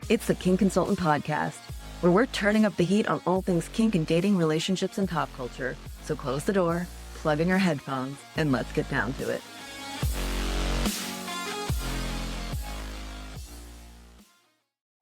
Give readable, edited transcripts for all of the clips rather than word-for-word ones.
It's the Kink Consultant Podcast, where we're turning up the heat on all things kink and dating, relationships, and pop culture. So close the door, plug in your headphones, and let's get down to it.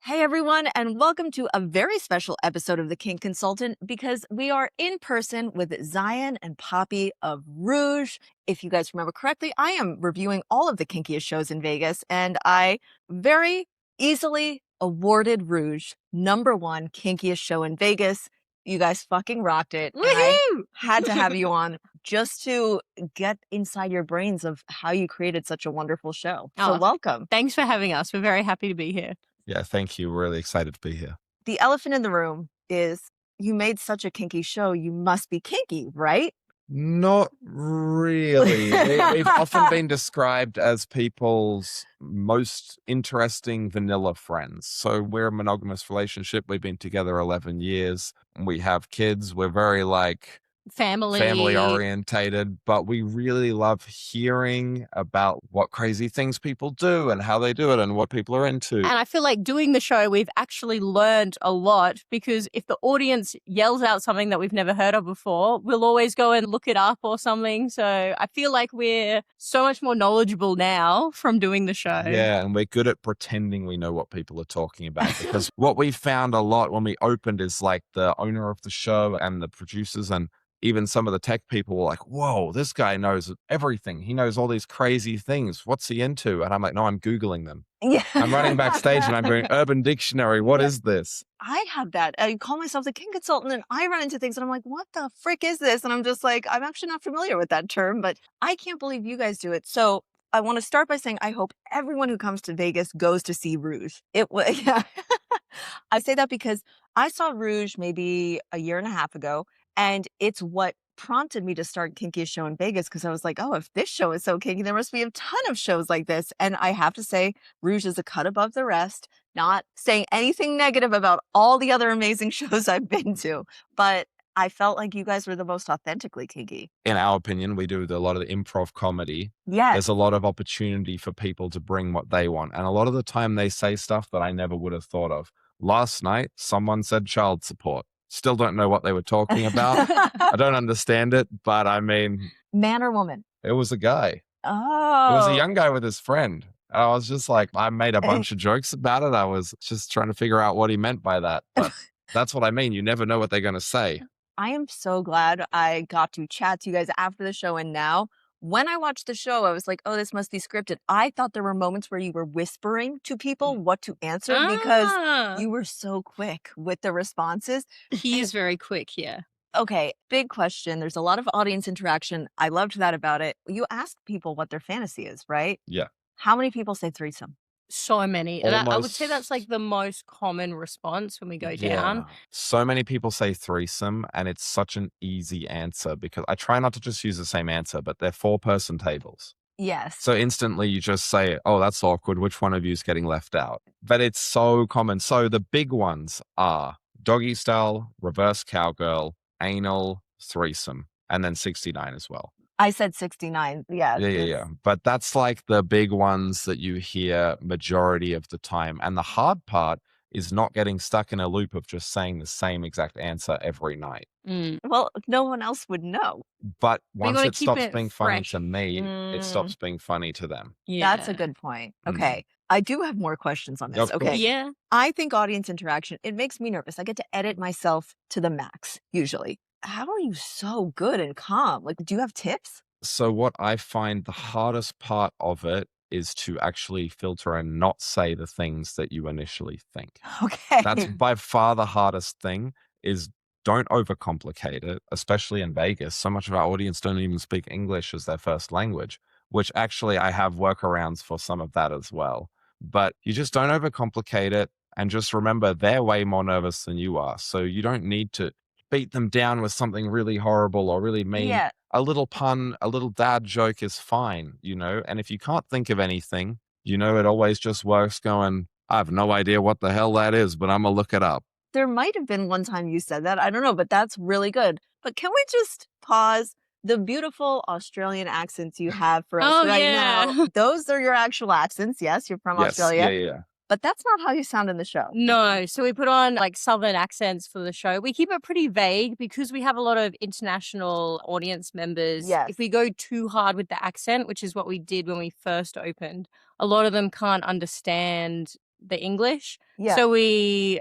Hey everyone, and welcome to a very special episode of the Kink Consultant because we are in person with Zion and Poppy of Rouge. If you guys remember correctly, I am reviewing all of the kinkiest shows in Vegas, and I very easily awarded Rouge #1 kinkiest show in Vegas. You guys fucking rocked it. And I had to have you on just to get inside your brains of how you created such a wonderful show. So welcome. Thanks for having us. We're very happy to be here. Yeah, thank you. We're really excited to be here. The elephant in the room is you made such a kinky show. You must be kinky, right? Not really. We've often been described as people's most interesting vanilla friends. So we're a monogamous relationship. We've been together 11 years. We have kids. We're very family orientated, but we really love hearing about what crazy things people do and how they do it and what people are into. And I feel like doing the show, we've actually learned a lot because if the audience yells out something that we've never heard of before, we'll always go and look it up or something. So I feel like we're so much more knowledgeable now from doing the show. Yeah, and we're good at pretending we know what people are talking about because what we found a lot when we opened is like the owner of the show and the producers and even some of the tech people were like, whoa, this guy knows everything. He knows all these crazy things. What's he into? And I'm like, no, I'm Googling them. Yeah. I'm running backstage and I'm doing Urban Dictionary. What is this? I have that. I call myself the Kink Consultant and I run into things and I'm like, what the frick is this? And I'm just like, I'm actually not familiar with that term, but I can't believe you guys do it. So I want to start by saying I hope everyone who comes to Vegas goes to see Rouge. Yeah. I say that because I saw Rouge maybe a year and a half ago. And it's what prompted me to start Kinkiest Show in Vegas because I was like, oh, if this show is so kinky, there must be a ton of shows like this. And I have to say, Rouge is a cut above the rest, not saying anything negative about all the other amazing shows I've been to. But I felt like you guys were the most authentically kinky. In our opinion, we do a lot of the improv comedy. Yes. There's a lot of opportunity for people to bring what they want. And a lot of the time they say stuff that I never would have thought of. Last night, someone said child support. Still don't know what they were talking about. I don't understand it, but I mean... Man or woman? It was a guy. Oh. It was a young guy with his friend. And I was just like, I made a bunch of jokes about it. I was just trying to figure out what he meant by that. But that's what I mean. You never know what they're going to say. I am so glad I got to chat to you guys after the show and now. When I watched the show, I was like, oh, this must be scripted. I thought there were moments where you were whispering to people what to answer because you were so quick with the responses. He is very quick, yeah. Okay, big question. There's a lot of audience interaction. I loved that about it. You asked people what their fantasy is, right? Yeah. How many people say threesome? So many. And I would say that's like the most common response when we go down. So many people say threesome, and it's such an easy answer because I try not to just use the same answer, but they're 4-person tables. Yes. So instantly you just say, oh, that's awkward. Which one of you is getting left out? But it's so common. So the big ones are doggy style, reverse cowgirl, anal, threesome, and then 69 as well. I said 69. Yeah. Yeah. But that's like the big ones that you hear majority of the time. And the hard part is not getting stuck in a loop of just saying the same exact answer every night. Well, no one else would know. But once it stops being funny fresh. to me, it stops being funny to them. Yeah. That's a good point. Okay. I do have more questions on this. Of Okay. course. Yeah. I think audience interaction, it makes me nervous. I get to edit myself to the max, usually. How are you so good and calm? Like, do you have tips? So what I find the hardest part of it is to actually filter and not say the things that you initially think. Okay. That's by far the hardest thing is don't overcomplicate it, especially in Vegas. So much of our audience don't even speak English as their first language, which actually I have workarounds for some of that as well. But you just don't overcomplicate it and just remember they're way more nervous than you are. So you don't need to beat them down with something really horrible or really mean. Yeah. A little pun, a little dad joke is fine, you know? And if you can't think of anything, you know, it always just works going, I have no idea what the hell that is, but I'm going to look it up. There might have been one time you said that. I don't know, but that's really good. But can we just pause? The beautiful Australian accents you have for us now. Those are your actual accents. Yes, you're from Australia. Yeah. But that's not how you sound in the show. No. So we put on like Southern accents for the show. We keep it pretty vague because we have a lot of international audience members. Yes. If we go too hard with the accent, which is what we did when we first opened, a lot of them can't understand the English. Yeah. So we,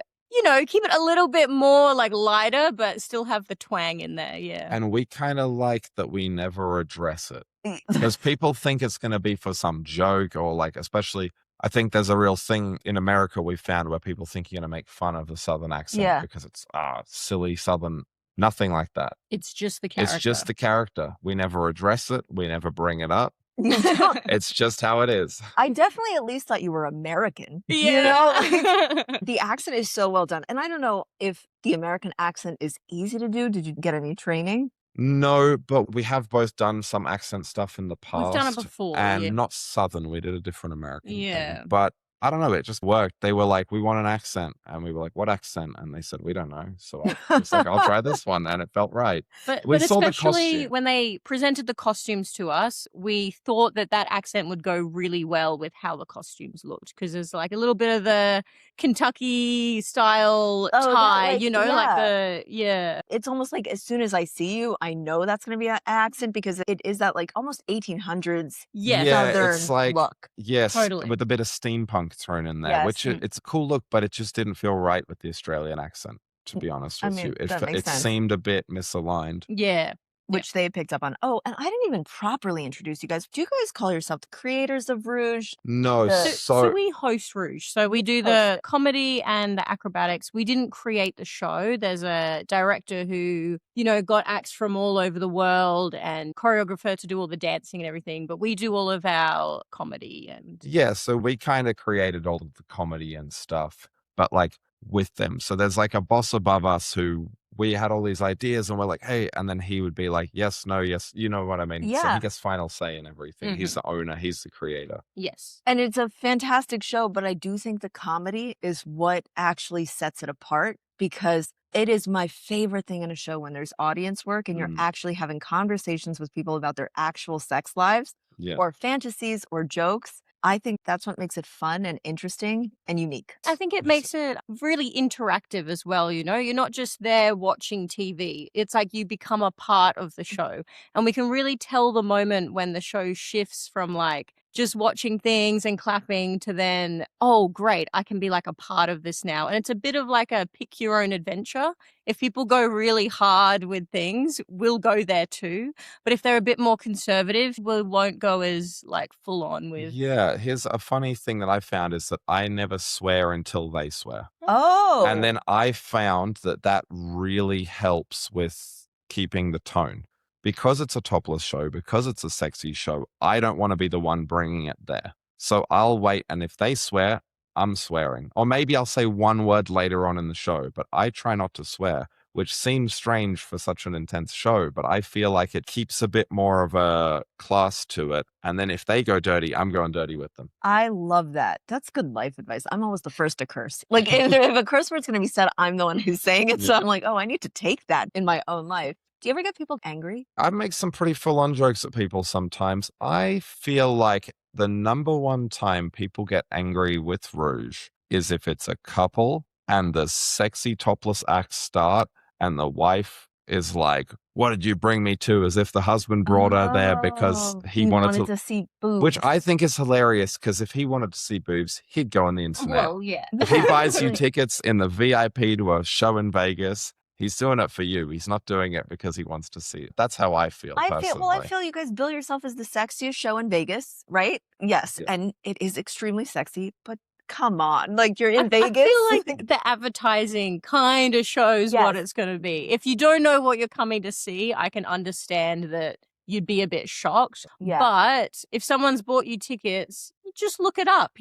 keep it a little bit more like lighter, but still have the twang in there. Yeah. And we kind of like that we never address it because people think it's going to be for some joke or like, especially, I think there's a real thing in America we found where people think you're going to make fun of the Southern accent because it's silly Southern. Nothing like that. It's just the character. It's just the character. We never address it. We never bring it up. It's just how it is. I definitely at least thought you were American. Yeah. The accent is so well done. And I don't know if the American accent is easy to do. Did you get any training? No, but we have both done some accent stuff in the past. We've done it before. And not Southern. We did a different American Yeah. thing. But I don't know. It just worked. They were like, we want an accent. And we were like, what accent? And they said, we don't know. So I was like, I'll try this one. And it felt right. But saw the especially costume. when they presented the costumes to us, we thought that accent would go really well with how the costumes looked. Because there's like a little bit of the Kentucky style tie, It's almost like as soon as I see you, I know that's going to be an accent because it is that like almost 1800s Southern it's like, look. Yes, Totally. with a bit of steampunk thrown in there, which it's a cool look, but it just didn't feel right with the Australian accent, to be honest with you. It seemed a bit misaligned. Yeah. Which they picked up on. Oh, and I didn't even properly introduce you guys. Do you guys call yourself the creators of Rouge? No, so we host Rouge. So we do the comedy and the acrobatics. We didn't create the show. There's a director who, got acts from all over the world and choreographer to do all the dancing and everything. But we do all of our comedy and so we kind of created all of the comedy and stuff, but like with them. So there's like a boss above us who we had all these ideas and we're like, hey, and then he would be like, yes, no, yes. You know what I mean? Yeah. So he gets final say in everything. Mm-hmm. He's the owner. He's the creator. Yes. And it's a fantastic show, but I do think the comedy is what actually sets it apart because it is my favorite thing in a show when there's audience work and you're actually having conversations with people about their actual sex lives or fantasies or jokes. I think that's what makes it fun and interesting and unique. I think it makes it really interactive as well, You're not just there watching TV. It's like you become a part of the show. And we can really tell the moment when the show shifts from like just watching things and clapping to then, oh, great, I can be like a part of this now. And it's a bit of like a pick your own adventure. If people go really hard with things, we'll go there too. But if they're a bit more conservative, we won't go as like full on with. Yeah, here's a funny thing that I found is that I never swear until they swear. Oh. And then I found that really helps with keeping the tone. Because it's a topless show, because it's a sexy show, I don't want to be the one bringing it there. So I'll wait, and if they swear, I'm swearing. Or maybe I'll say one word later on in the show, but I try not to swear, which seems strange for such an intense show, but I feel like it keeps a bit more of a class to it. And then if they go dirty, I'm going dirty with them. I love that. That's good life advice. I'm always the first to curse. Like if a curse word's going to be said, I'm the one who's saying it. So I'm like, oh, I need to take that in my own life. Do you ever get people angry? I make some pretty full-on jokes at people sometimes. I feel like the number one time people get angry with Rouge is if it's a couple and the sexy topless acts start and the wife is like, what did you bring me to? As if the husband brought her there because he wanted to see boobs. Which I think is hilarious because if he wanted to see boobs, he'd go on the internet. Well, yeah. If he buys you tickets in the VIP to a show in Vegas, he's doing it for you. He's not doing it because he wants to see it. That's how I feel personally. I feel you guys bill yourself as the sexiest show in Vegas, right? Yes. Yeah. And it is extremely sexy, but come on. Like you're in Vegas. I feel like the advertising kind of shows what it's going to be. If you don't know what you're coming to see, I can understand that you'd be a bit shocked. Yeah. But if someone's bought you tickets, just look it up,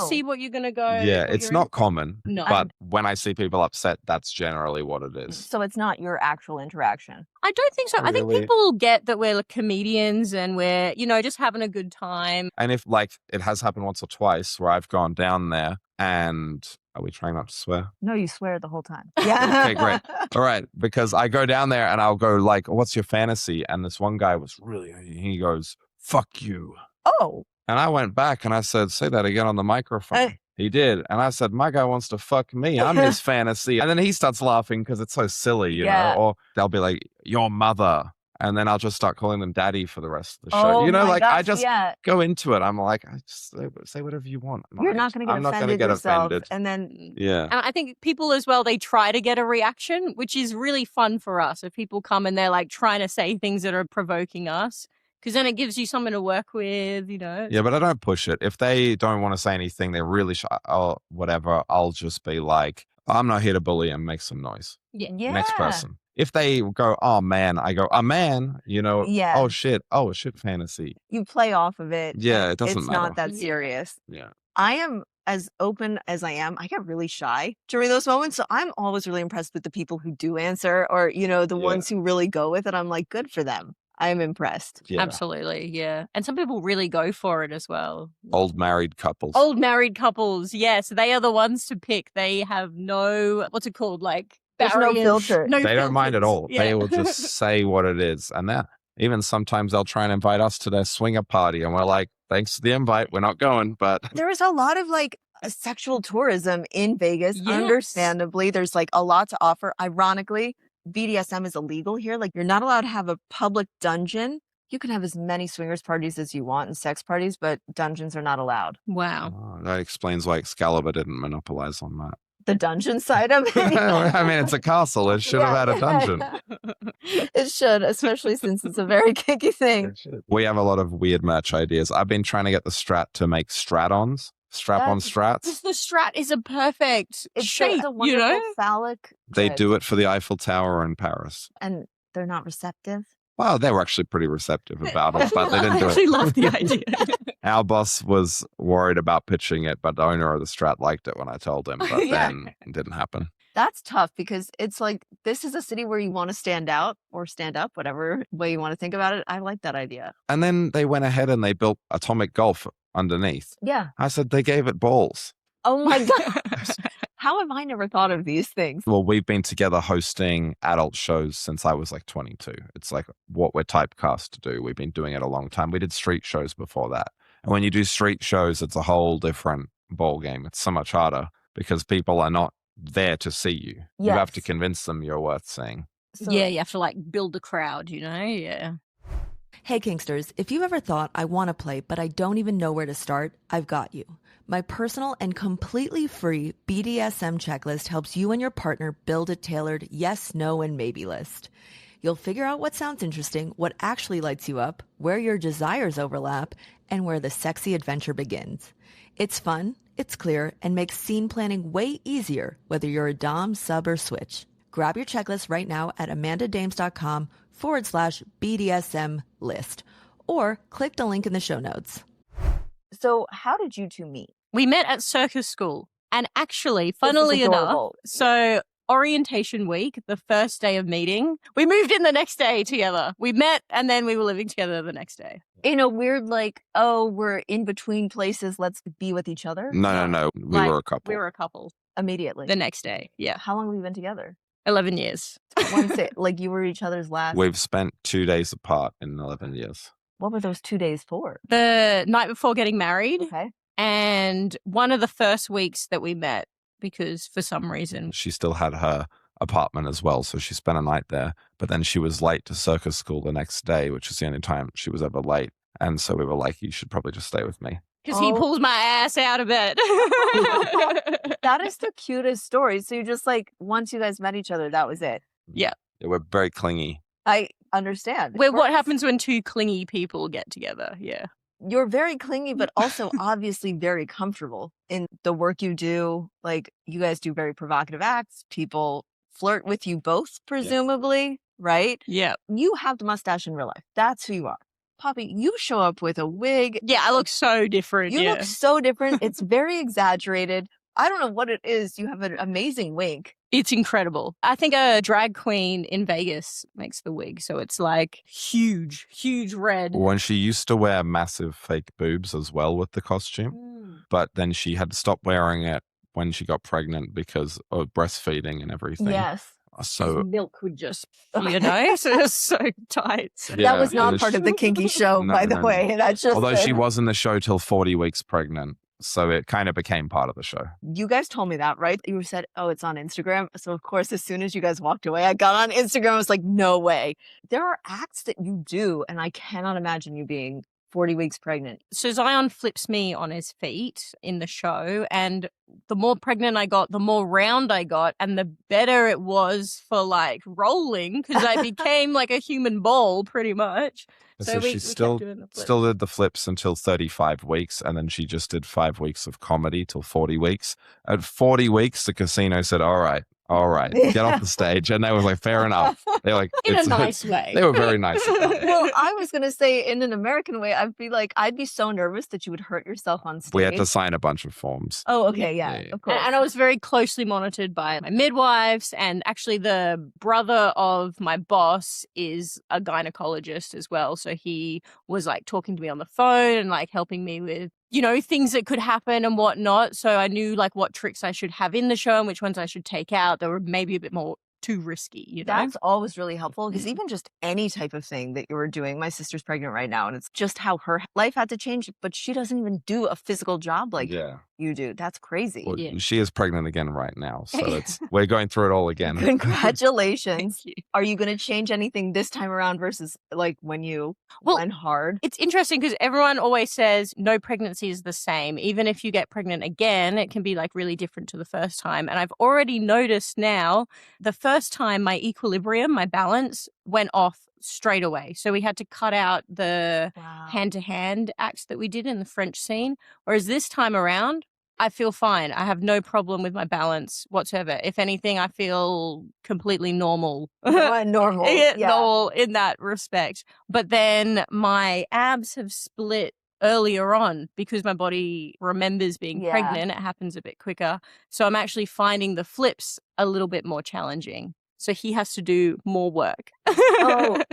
see what you're going to go. Yeah, it's not common. No. But when I see people upset, that's generally what it is. So it's not your actual interaction. I don't think so. Really? I think people get that we're like comedians and we're, just having a good time. And if like it has happened once or twice where I've gone down there and are we trying not to swear? No, you swear the whole time. Yeah. Okay, great. All right. Because I go down there and I'll go like, what's your fantasy? And this one guy was he goes, fuck you. Oh. And I went back and I said, say that again on the microphone. He did. And I said, my guy wants to fuck me. I'm his fantasy. And then he starts laughing because it's so silly, you know? Or they'll be like, your mother. And then I'll just start calling them daddy for the rest of the show. Oh You know, my like I gosh, just yeah. go into it. I'm like, I just say whatever you want. You're not going to get offended yourself. And then, yeah. And I think people as well, they try to get a reaction, which is really fun for us. If people come and they're like trying to say things that are provoking us, because then it gives you something to work with, you know. Yeah, but I don't push it. If they don't want to say anything, they're really shy, or whatever, I'll just be like, I'm not here to bully and make some noise. Yeah. Next person. If they go, oh man, I go, a man, you know, oh shit, fantasy. You play off of it. Yeah, it doesn't matter. It's not that serious. Yeah. I am as open as I am. I get really shy during those moments. So I'm always really impressed with the people who do answer, or, you know, the ones who really go with it. I'm like, good for them. I'm impressed. Yeah. Absolutely, yeah. And some people really go for it as well. Old married couples. Yes. They are the ones to pick. They have no, what's it called? Like, there's no filter. They don't mind at all. Yeah. They will just say what it is. And that even sometimes they'll try and invite us to their swinger party. And we're like, thanks for the invite. We're not going. But there is a lot of like sexual tourism in Vegas. Yes. Understandably, there's like a lot to offer. Ironically, BDSM is illegal here. Like, you're not allowed to have a public dungeon. You can have as many swingers parties as you want and sex parties, but dungeons are not allowed. Wow. That explains why Excalibur didn't monopolize on that. The dungeon side of it? I mean, it's a castle. It should have had a dungeon. It should, especially since it's a very kinky thing. We have a lot of weird merch ideas. I've been trying to get the Strat to make Strat-ons. Strap-on strats. The Strat is a perfect shape, it's a wonderful, you know? Phallic. They do it for the Eiffel Tower in Paris. And they're not receptive? Well, they were actually pretty receptive about it, but they didn't do it. I actually love the idea. Our boss was worried about pitching it, but the owner of the Strat liked it when I told him, but then it didn't happen. That's tough because it's like, this is a city where you want to stand out or stand up, whatever way you want to think about it. I like that idea. And then they went ahead and they built Atomic Golf underneath. Yeah. I said they gave it balls. Oh my gosh. How have I never thought of these things? Well, we've been together hosting adult shows since I was like 22. It's like what we're typecast to do. We've been doing it a long time. We did street shows before that. And when you do street shows, it's a whole different ball game. It's so much harder because people are not there to see you. Yes. You have to convince them you're worth seeing. So, yeah, you have to like build the crowd, you know? Yeah. Hey, Kinksters, if you ever thought, I want to play, but I don't even know where to start, I've got you. My personal and completely free BDSM checklist helps you and your partner build a tailored yes, no, and maybe list. You'll figure out what sounds interesting, what actually lights you up, where your desires overlap, and where the sexy adventure begins. It's fun, it's clear, and makes scene planning way easier, whether you're a dom, sub, or switch. Grab your checklist right now at amandadames.com/BDSM list, or click the link in the show notes. So how did you two meet? We met at circus school. And actually, funnily enough, so orientation week, the first day of meeting, we moved in the next day together. We met and then we were living together the next day. In a weird, like, oh, we're in between places, let's be with each other? No. We were a couple. We were a couple. Immediately? The next day, yeah. How long have we been together? 11 years. Like you were each other's last? We've spent 2 days apart in 11 years. What were those 2 days for? The night before getting married. Okay. And one of the first weeks that we met, because for some reason. She still had her apartment as well, so she spent a night there. But then she was late to circus school the next day, which is the only time she was ever late. And so we were like, you should probably just stay with me. Because he pulls my ass out of bed. That is the cutest story. So you just like, once you guys met each other, that was it? Yeah. We're very clingy. I understand. What happens when two clingy people get together? Yeah. You're very clingy, but also obviously very comfortable in the work you do. Like, you guys do very provocative acts. People flirt with you both, presumably, right? Yeah. You have the mustache in real life. That's who you are. Poppy, you show up with a wig. Yeah, I look so different. You look so different. It's very exaggerated. I don't know what it is. You have an amazing wig. It's incredible. I think a drag queen in Vegas makes the wig. So it's like huge red. When she used to wear massive fake boobs as well with the costume, but then she had to stop wearing it when she got pregnant because of breastfeeding and everything. Yes. So milk would just, you know, so it's so tight. So. Yeah, that was not part of the Kinky show, by the way. That's just although she was in the show till 40 weeks pregnant. So it kind of became part of the show. You guys told me that, right? You said, oh, it's on Instagram. So, of course, as soon as you guys walked away, I got on Instagram. I was like, no way. There are acts that you do, and I cannot imagine you being 40 weeks pregnant. So Zion flips me on his feet in the show, and the more pregnant I got, the more round I got, and the better it was for like rolling, because I became like a human ball pretty much. So she kept still doing the flips. still did the flips until 35 weeks, and then she just did 5 weeks of comedy till 40 weeks. At 40 weeks, the casino said, all right, get off the stage. And they were like, fair enough. They're like, In a nice way. They were very nice. Well, I was going to say in an American way, I'd be so nervous that you would hurt yourself on stage. We had to sign a bunch of forms. Oh, okay. Yeah, of course. And I was very closely monitored by my midwives, and actually the brother of my boss is a gynecologist as well. So he was like talking to me on the phone and like helping me with, you know, things that could happen and whatnot. So I knew like what tricks I should have in the show and which ones I should take out that were maybe a bit more too risky, you know? That's always really helpful, because even just any type of thing that you were doing, my sister's pregnant right now, and it's just how her life had to change, but she doesn't even do a physical job like you do. That's crazy. Well, she is pregnant again right now. So we're going through it all again. Congratulations. Thank you. Are you going to change anything this time around versus like when you went hard? It's interesting because everyone always says no pregnancy is the same. Even if you get pregnant again, it can be like really different to the first time. And I've already noticed now the first time my equilibrium, my balance went off straight away. So we had to cut out the hand-to-hand acts that we did in the French scene. Whereas this time around, I feel fine. I have no problem with my balance whatsoever. If anything, I feel completely normal. Normal. Normal in that respect. But then my abs have split earlier on because my body remembers being pregnant. It happens a bit quicker. So I'm actually finding the flips a little bit more challenging. So he has to do more work.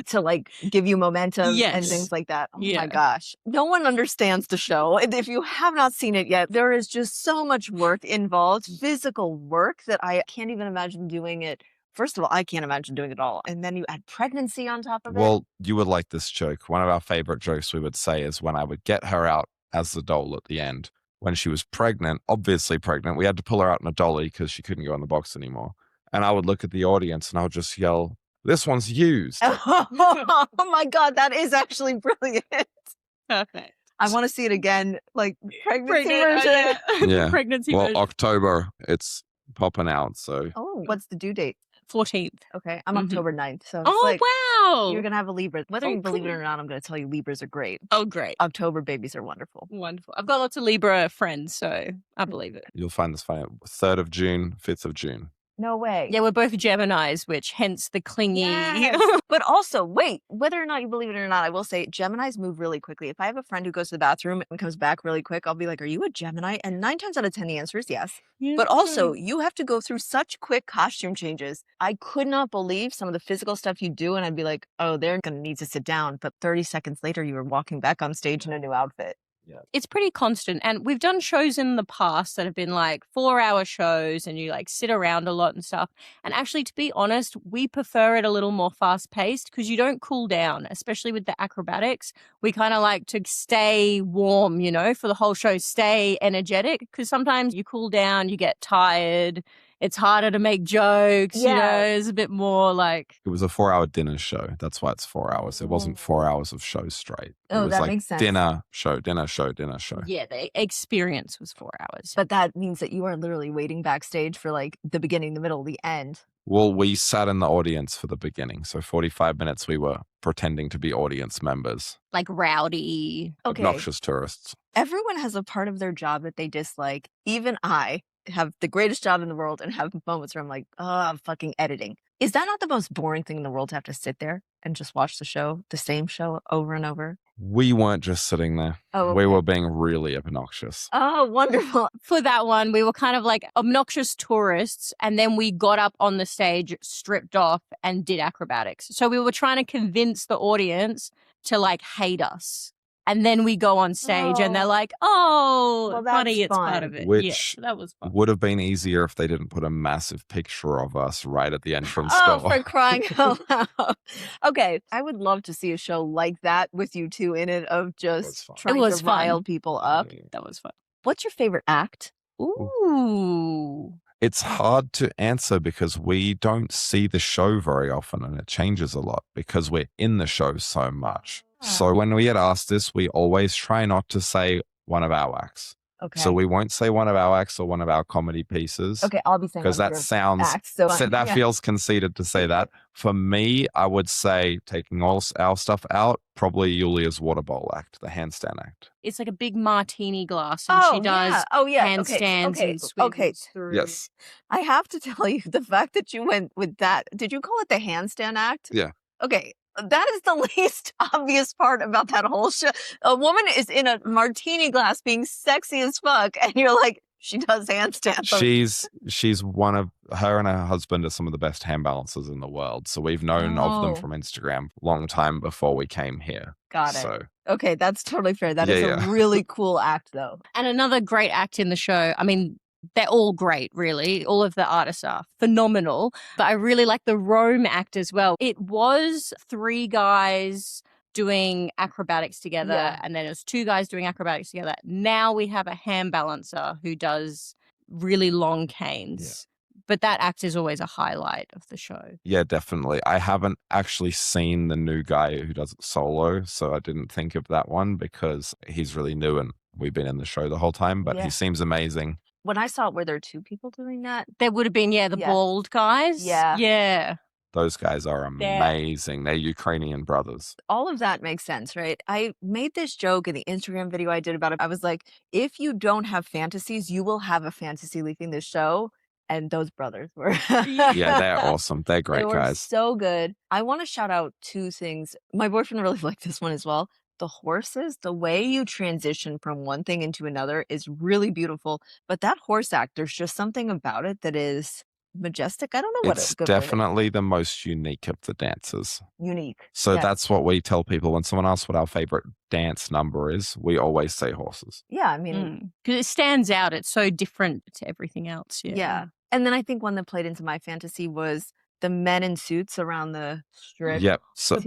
To like give you momentum and things like that. Oh my gosh. No one understands the show. If you have not seen it yet, there is just so much work involved, physical work, that I can't even imagine doing it. First of all, I can't imagine doing it all. And then you add pregnancy on top of it. Well, you would like this joke. One of our favorite jokes we would say is when I would get her out as the doll at the end. When she was pregnant, obviously pregnant, we had to pull her out in a dolly because she couldn't go in the box anymore. And I would look at the audience and I would just yell, this one's used. Oh my God, that is actually brilliant. Perfect. I want to see it again, like pregnancy version. Yeah. Pregnancy well, October, it's popping out. So. Oh, what's the due date? 14th. Okay, I'm October 9th. So it's wow. You're going to have a Libra. Whether you believe it or not, I'm going to tell you Libras are great. Oh, great. October babies are wonderful. Wonderful. I've got lots of Libra friends, so I believe it. You'll find this funny. 3rd of June, 5th of June. No way. Yeah, we're both Geminis, which hence the clingy. Yes. But also, wait, whether or not you believe it or not, I will say Geminis move really quickly. If I have a friend who goes to the bathroom and comes back really quick, I'll be like, are you a Gemini? And 9 times out of 10, the answer is yes. But also, you have to go through such quick costume changes. I could not believe some of the physical stuff you do. And I'd be like, oh, they're going to need to sit down. But 30 seconds later, you were walking back on stage in a new outfit. Yeah. It's pretty constant. And we've done shows in the past that have been like 4-hour shows and you like sit around a lot and stuff. And actually, to be honest, we prefer it a little more fast paced because you don't cool down, especially with the acrobatics. We kind of like to stay warm, you know, for the whole show, stay energetic, because sometimes you cool down, you get tired. It's harder to make jokes, you know, it's a bit more like... It was a 4-hour dinner show. That's why it's 4 hours. It wasn't 4 hours of show straight. It was that like makes sense. dinner, show, dinner, show, dinner, show. Yeah, the experience was 4 hours. But that means that you are literally waiting backstage for like the beginning, the middle, the end. Well, we sat in the audience for the beginning. So 45 minutes we were pretending to be audience members. Like rowdy. Obnoxious tourists. Everyone has a part of their job that they dislike. Even I have the greatest job in the world and have moments where I'm like, oh, I'm fucking editing. Is that not the most boring thing in the world to have to sit there and just watch the show, the same show over and over? We weren't just sitting there. Oh, okay. We were being really obnoxious. Oh, wonderful. For that one, we were kind of like obnoxious tourists, and then we got up on the stage, stripped off, and did acrobatics. So we were trying to convince the audience to like hate us. And then we go on stage and they're like, oh, well, funny, it's fun. part of it. Which that was fun. would have been easier if they didn't put a massive picture of us right at the entrance Oh, door. for crying out loud. Okay, I would love to see a show like that with you two in it, of just trying to rile people up. That was fun. What's your favorite act? Ooh. It's hard to answer because we don't see the show very often and it changes a lot because we're in the show so much. So when we get asked this, we always try not to say one of our acts. Okay. So we won't say one of our acts or one of our comedy pieces. Okay, I'll be saying because one of that your sounds acts, so that feels conceited to say that. For me, I would say taking all our stuff out, probably Yulia's water bowl act, the handstand act. It's like a big martini glass, and she does handstands and swings through. Yes. I have to tell you, the fact that you went with that, did you call it the handstand act? Yeah. Okay. That is the least obvious part about that whole show. A woman is in a martini glass being sexy as fuck, and you're like, she does handstands. She's one of her and her husband are some of the best hand balancers in the world. So we've known of them from Instagram long time before we came here. Got it. Okay, that's totally fair. That is a really cool act, though. And another great act in the show. I mean, they're all great, really. All of the artists are phenomenal. But I really like the Rome act as well. It was 3 guys doing acrobatics together, and then it was 2 guys doing acrobatics together. Now we have a hand balancer who does really long canes. But that act is always a highlight of the show. Yeah, definitely. I haven't actually seen the new guy who does it solo, so I didn't think of that one because he's really new and we've been in the show the whole time, but he seems amazing. When I saw it, were there 2 people doing that? There would have been, the bald guys. Yeah. Yeah. Those guys are amazing. They're Ukrainian brothers. All of that makes sense, right? I made this joke in the Instagram video I did about it. I was like, if you don't have fantasies, you will have a fantasy leaving this show. And those brothers were. Yeah, they're awesome. They're great they guys. Were so good. I want to shout out 2 things. My boyfriend really liked this one as well. The horses, the way you transition from one thing into another is really beautiful. But that horse act, there's just something about it that is majestic. I don't know what it's definitely the most unique of the dances. Unique. So that's what we tell people when someone asks what our favorite dance number is. We always say horses. Yeah, I mean, because it stands out. It's so different to everything else. Yeah. And then I think one that played into my fantasy was the men in suits around the strip. Yep. So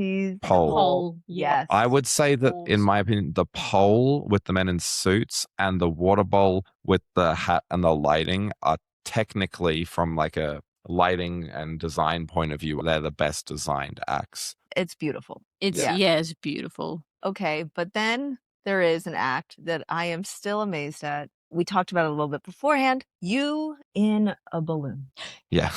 pole. Yes. I would say that, in my opinion, the pole with the men in suits and the water bowl with the hat and the lighting are technically, from like a lighting and design point of view, they're the best designed acts. It's beautiful. It's beautiful. Okay, but then there is an act that I am still amazed at. We talked about it a little bit beforehand. You in a balloon. Yeah.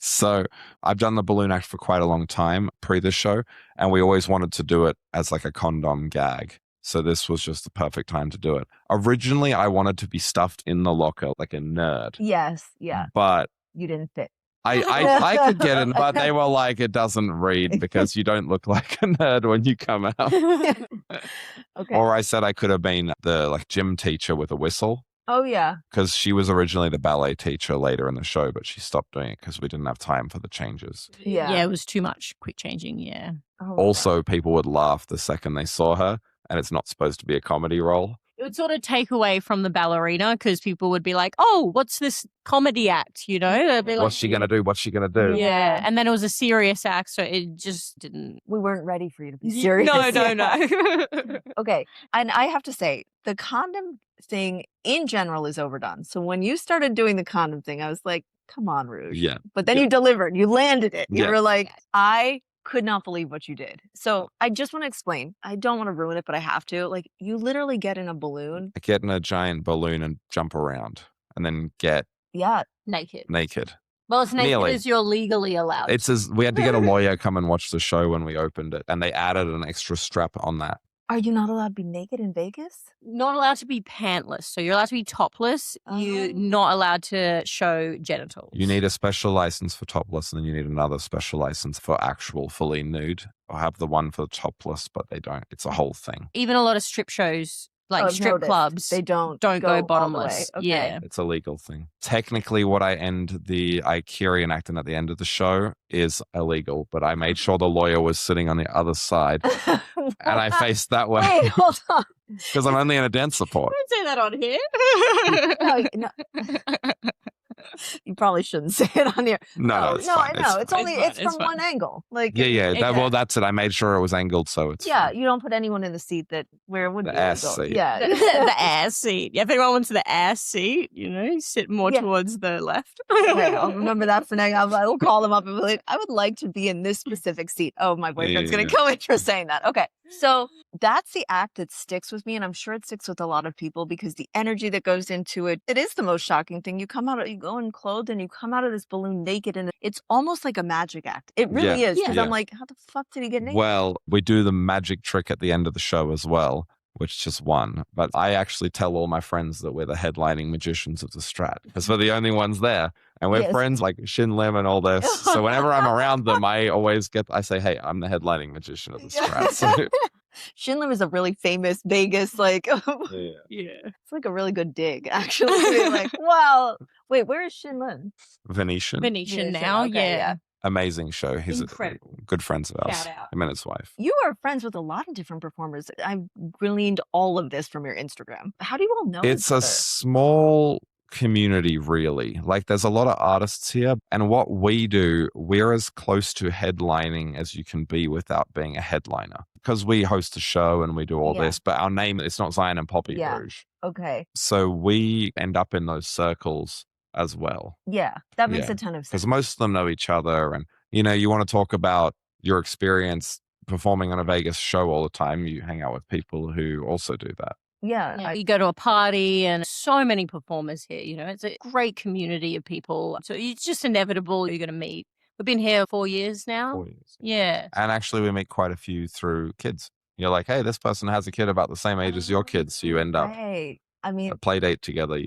So I've done the balloon act for quite a long time pre the show, and we always wanted to do it as like a condom gag. So this was just the perfect time to do it. Originally, I wanted to be stuffed in the locker like a nerd. Yes, yeah. But you didn't fit. I could get in, but they were like, it doesn't read because you don't look like a nerd when you come out. Okay. Or I said I could have been the gym teacher with a whistle. Oh, yeah. Because she was originally the ballet teacher later in the show, but she stopped doing it because we didn't have time for the changes. Yeah, it was too much quick changing, Oh, also, people would laugh the second they saw her, and it's not supposed to be a comedy role. It would sort of take away from the ballerina because people would be like, oh, what's this comedy act, They'd be like, what's she going to do? What's she going to do? Yeah. And then it was a serious act, so it just didn't. We weren't ready for you to be serious. No. Okay. And I have to say, the condom thing in general is overdone. So when you started doing the condom thing, I was like, come on, Rouge. Yeah. But then you delivered. You landed it. You Yeah. were like, I could not believe what you did. So I just want to explain. I don't want to ruin it, but I have to. Like, you literally get in a balloon. I get in a giant balloon and jump around and then get naked. Well, as naked Nearly. as you're legally allowed. We had to get a lawyer come and watch the show when we opened it, and they added an extra strap on that. Are you not allowed to be naked in Vegas? Not allowed to be pantless. So you're allowed to be topless. You're not allowed to show genitals. You need a special license for topless, and then you need another special license for actual fully nude. I have the one for topless, but they don't. It's a whole thing. Even a lot of strip shows, like strip clubs, they don't go bottomless. Okay. Yeah. It's a legal thing. Technically, what I end the Ikerian acting at the end of the show is illegal, but I made sure the lawyer was sitting on the other side, and I faced that way. Wait, hold on. Because I'm only in a dance support. Don't say that on here. No. You probably shouldn't say it on here. No, it's no, fine. I know. It's only fine, it's it's from fine. one angle. Like Yeah. Okay. Well, that's it. I made sure it was angled, so it's yeah, fine. you don't put anyone in the seat where it would The be ass illegal. seat. Yeah. The ass seat. Yeah, if anyone wants the ass seat, sit more Yeah. towards the left. Okay, I'll remember that for next. I'll call them up and be like, I would like to be in this specific seat. Oh, my boyfriend's going Yeah. to kill me for saying that. Okay. So that's the act that sticks with me. And I'm sure it sticks with a lot of people because the energy that goes into it, it is the most shocking thing. You go in clothed and you come out of this balloon naked and it's almost like a magic act. It really Yeah. is. Because Yeah. I'm like, how the fuck did he get naked? Well, we do the magic trick at the end of the show as well, which is just one. But I actually tell all my friends that we're the headlining magicians of the Strat because we're the only ones there. And we're Yes. friends like Shin Lim and all this. So whenever I'm around them, I say, hey, I'm the headlining magician of the Strat. So, Shinlim is a really famous Vegas, like, yeah. it's like a really good dig, actually. Like, wow. Wait, where is Shinlim? Venetian. Venetian now, okay, yeah. Amazing show. He's Incredible. good friends of ours. Shout out. Him and his wife. You are friends with a lot of different performers. I've gleaned all of this from your Instagram. How do you all know It's each a other? small community, really. Like there's a lot of artists here. And what we do, we're as close to headlining as you can be without being a headliner. Because we host a show and we do all Yeah. this, but our name, it's not Zion and Poppy Yeah. Rouge. Okay. So we end up in those circles as well. Yeah, that makes Yeah. a ton of sense. Because most of them know each other. And, you want to talk about your experience performing on a Vegas show all the time. You hang out with people who also do that. Yeah. You go to a party and so many performers here, it's a great community of people. So it's just inevitable you're going to meet. We've been here 4 years now. 4 years. Yeah. And actually, we meet quite a few through kids. You're like, hey, this person has a kid about the same age as your kids. So you end up Right. I mean, a play date together,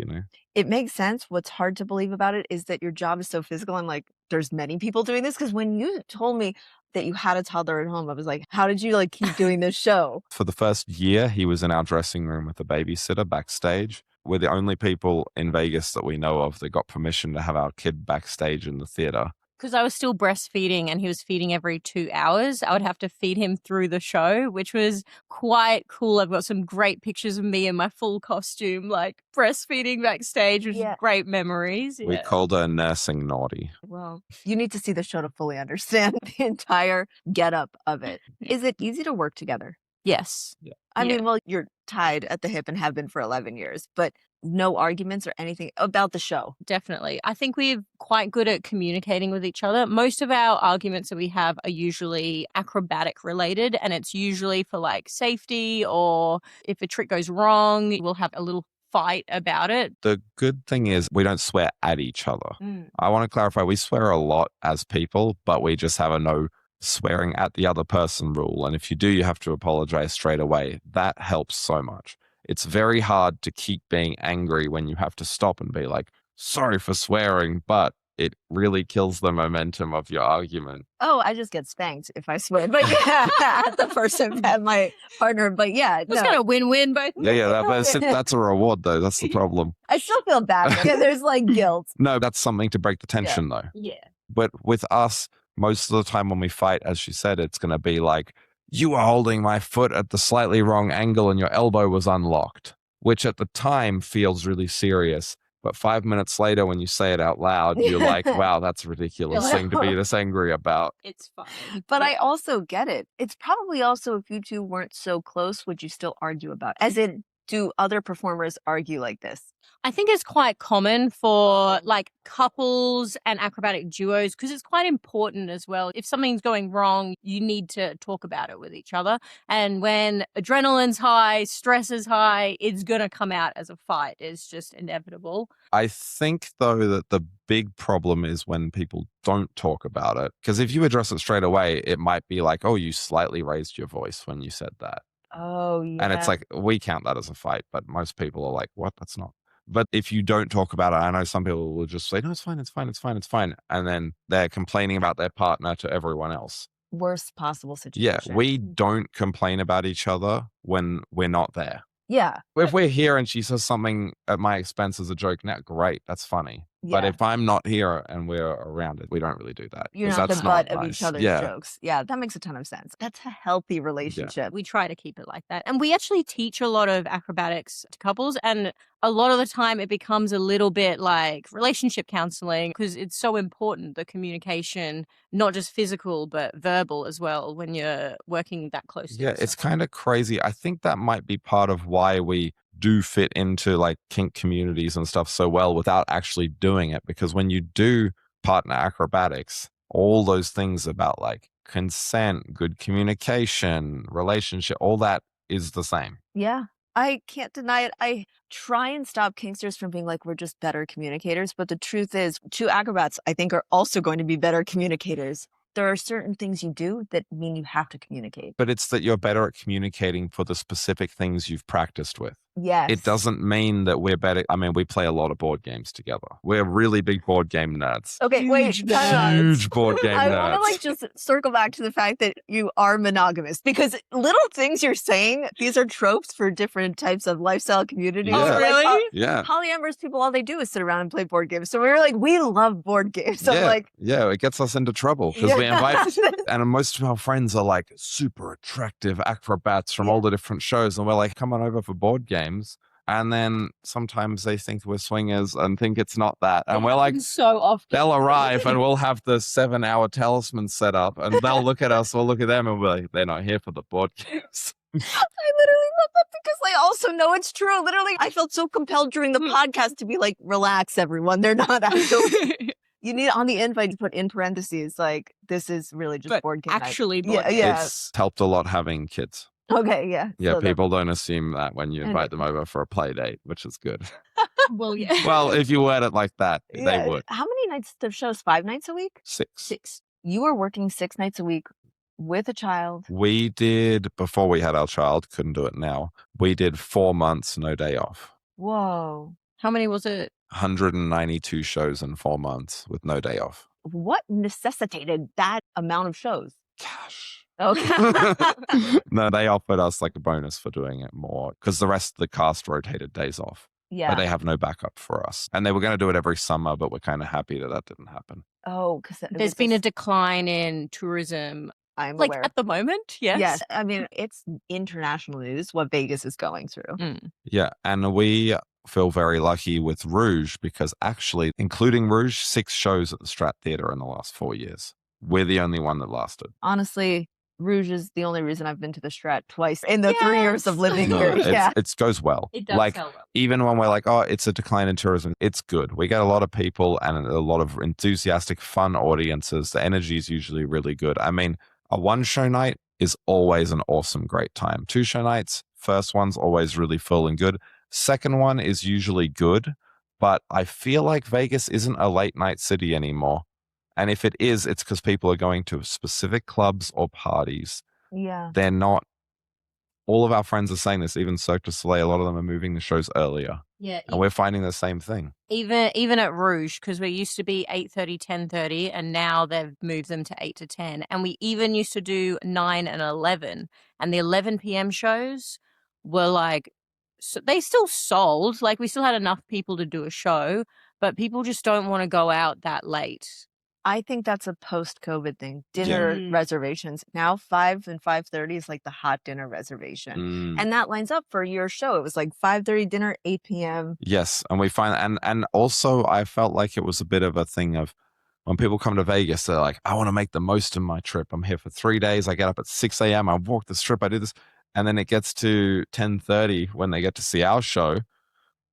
it makes sense. What's hard to believe about it is that your job is so physical. And like, there's many people doing this. Because when you told me that you had a toddler at home, I was like, how did you keep doing this show? For the first year, he was in our dressing room with a babysitter backstage. We're the only people in Vegas that we know of that got permission to have our kid backstage in the theater. Because I was still breastfeeding and he was feeding every 2 hours. I would have to feed him through the show, which was quite cool. I've got some great pictures of me in my full costume, breastfeeding backstage, which is great memories. We Yeah. called her nursing naughty. Well, you need to see the show to fully understand the entire getup of it. Is it easy to work together? Yes. Yeah. I mean, well, you're tied at the hip and have been for 11 years, but no arguments or anything about the show. Definitely. I think we're quite good at communicating with each other. Most of our arguments that we have are usually acrobatic related, and it's usually for safety, or if a trick goes wrong, we'll have a little fight about it. The good thing is we don't swear at each other. Mm. I want to clarify, we swear a lot as people, but we just have a no swearing at the other person rule. And if you do, you have to apologize straight away. That helps so much. It's very hard to keep being angry when you have to stop and be like, sorry for swearing, but it really kills the momentum of your argument. Oh, I just get spanked if I swear. But yeah, at the person, at my partner. But yeah, It's kind of win-win both. Yeah, that's a reward though. That's the problem. I still feel bad. Yeah, there's guilt. No, that's something to break the tension though. Yeah. But with us, most of the time when we fight, as she said, it's going to be like, you were holding my foot at the slightly wrong angle and your elbow was unlocked, which at the time feels really serious. But 5 minutes later, when you say it out loud, you're like, wow, that's a ridiculous thing to be this angry about. It's fine. But I also get it. It's probably also, if you two weren't so close, would you still argue about it? As in, do other performers argue like this? I think it's quite common for couples and acrobatic duos because it's quite important as well. If something's going wrong, you need to talk about it with each other. And when adrenaline's high, stress is high, it's going to come out as a fight. It's just inevitable. I think, though, that the big problem is when people don't talk about it. Because if you address it straight away, it might be like, oh, you slightly raised your voice when you said that. Oh, yeah. And it's like, we count that as a fight, but most people are like, what? That's not. But if you don't talk about it, I know some people will just say, no, it's fine, it's fine, it's fine, it's fine. And then they're complaining about their partner to everyone else. Worst possible Yeah, situation. we don't complain about each other when we're not there. Yeah. If we're here and she says something at my expense as a joke, now great, that's funny. But Yeah. if I'm not here and we're around it, we don't really do that. You're 'cause not the that's butt not of nice. each other's Yeah. jokes. Yeah, that makes a ton of sense. That's a healthy relationship. We try to keep it like that. And we actually teach a lot of acrobatics to couples. And a lot of the time it becomes a little bit like relationship counseling because it's so important, the communication, not just physical, but verbal as well when you're working that closely. Yeah, with it's someone. kind of crazy. I think that might be part of why we do fit into like kink communities and stuff so well without actually doing it. Because when you do partner acrobatics, all those things about like consent, good communication, relationship, all that is the same. Yeah. I can't deny it. I try and stop kinksters from being like, we're just better communicators. But the truth is, two acrobats, I think, are also going to be better communicators. There are certain things you do that mean you have to communicate. But it's that you're better at communicating for the specific things you've practiced with. Yes. It doesn't mean that we're better. I mean, we play a lot of board games together. We're really big board game nerds. Okay, wait. Huge board game I nerds. want to like just circle back to the fact that you are monogamous because little things you're saying, these are tropes for different types of lifestyle communities. Yeah. So, really? Like, Yeah. polyamorous people, all they do is sit around and play board games. So we were like, we love board games. So I'm Yeah. like, Yeah, it gets us into trouble because we invite, and most of our friends are like super attractive acrobats from all the different shows. And we're like, come on over for board games. And then sometimes they think we're swingers and think it's not that. And we're like, so often. they'll arrive and we'll have the 7-hour talisman set up and they'll look at us, we'll look at them and we're like, they're not here for the board games. I literally love that because I also know it's true. Literally, I felt so compelled during the podcast to be like, relax, everyone. They're not actually. You need on the invite to put in parentheses, like, this is really just But board game night. actually board Yeah, game. yeah. It's helped a lot having kids. Okay, yeah. Yeah, So people don't assume that when you And- invite them over for a play date, which is good. Well, yeah. Well, if you word it like that, Yeah. they would. How many nights of shows? 5 nights a week? 6. 6. You are working 6 nights a week with a child. We did, before we had our child, couldn't do it now. We did 4 months, no day off. Whoa. How many was it? 192 shows in 4 months with no day off. What necessitated that amount of shows? Cash. Okay. No, they offered us like a bonus for doing it more because the rest of the cast rotated days off. But Yeah. they have no backup for us. And they were going to do it every summer, but we're kind of happy that that didn't happen. Oh, because There's been a decline in tourism, I'm like aware. at the moment. Yes. Yes. I mean, it's international news what Vegas is going through. Mm. Yeah. And we feel very lucky with Rouge because actually, including Rouge, 6 shows at the Strat Theatre in the last 4 years. We're the only one that lasted. Honestly, Rouge is the only reason I've been to the Strat twice in the 3 years of Yes. living No, here. Yeah. it goes well. It does like, sell well. even when we're like, oh, it's a decline in tourism, it's good. We get a lot of people and a lot of enthusiastic, fun audiences. The energy is usually really good. I mean, a 1-show night is always an awesome, great time. 2-show nights, first one's always really full and good. Second one is usually good, but I feel like Vegas isn't a late night city anymore. And if it is, it's because people are going to specific clubs or parties. Yeah. They're not. All of our friends are saying this, even Cirque du Soleil, a lot of them are moving the shows earlier. Yeah. And we're finding the same thing. Even at Rouge, because we used to be 8:30, 10:30, and now they've moved them to 8 to 10. And we even used to do 9 and 11. And the 11 p.m. shows were like, so they still sold. Like we still had enough people to do a show, but people just don't want to go out that late. I think that's a post-COVID thing. Dinner Yeah. reservations. Now 5 and 5:30 is like the hot dinner reservation. Mm. And that lines up for your show. It was like 5:30 dinner, 8 p.m. Yes, and we find and also I felt like it was a bit of a thing of when people come to Vegas, they're like, I want to make the most of my trip. I'm here for 3 days. I get up at 6 a.m. I walk the strip. I do this, and then it gets to 10:30 when they get to see our show,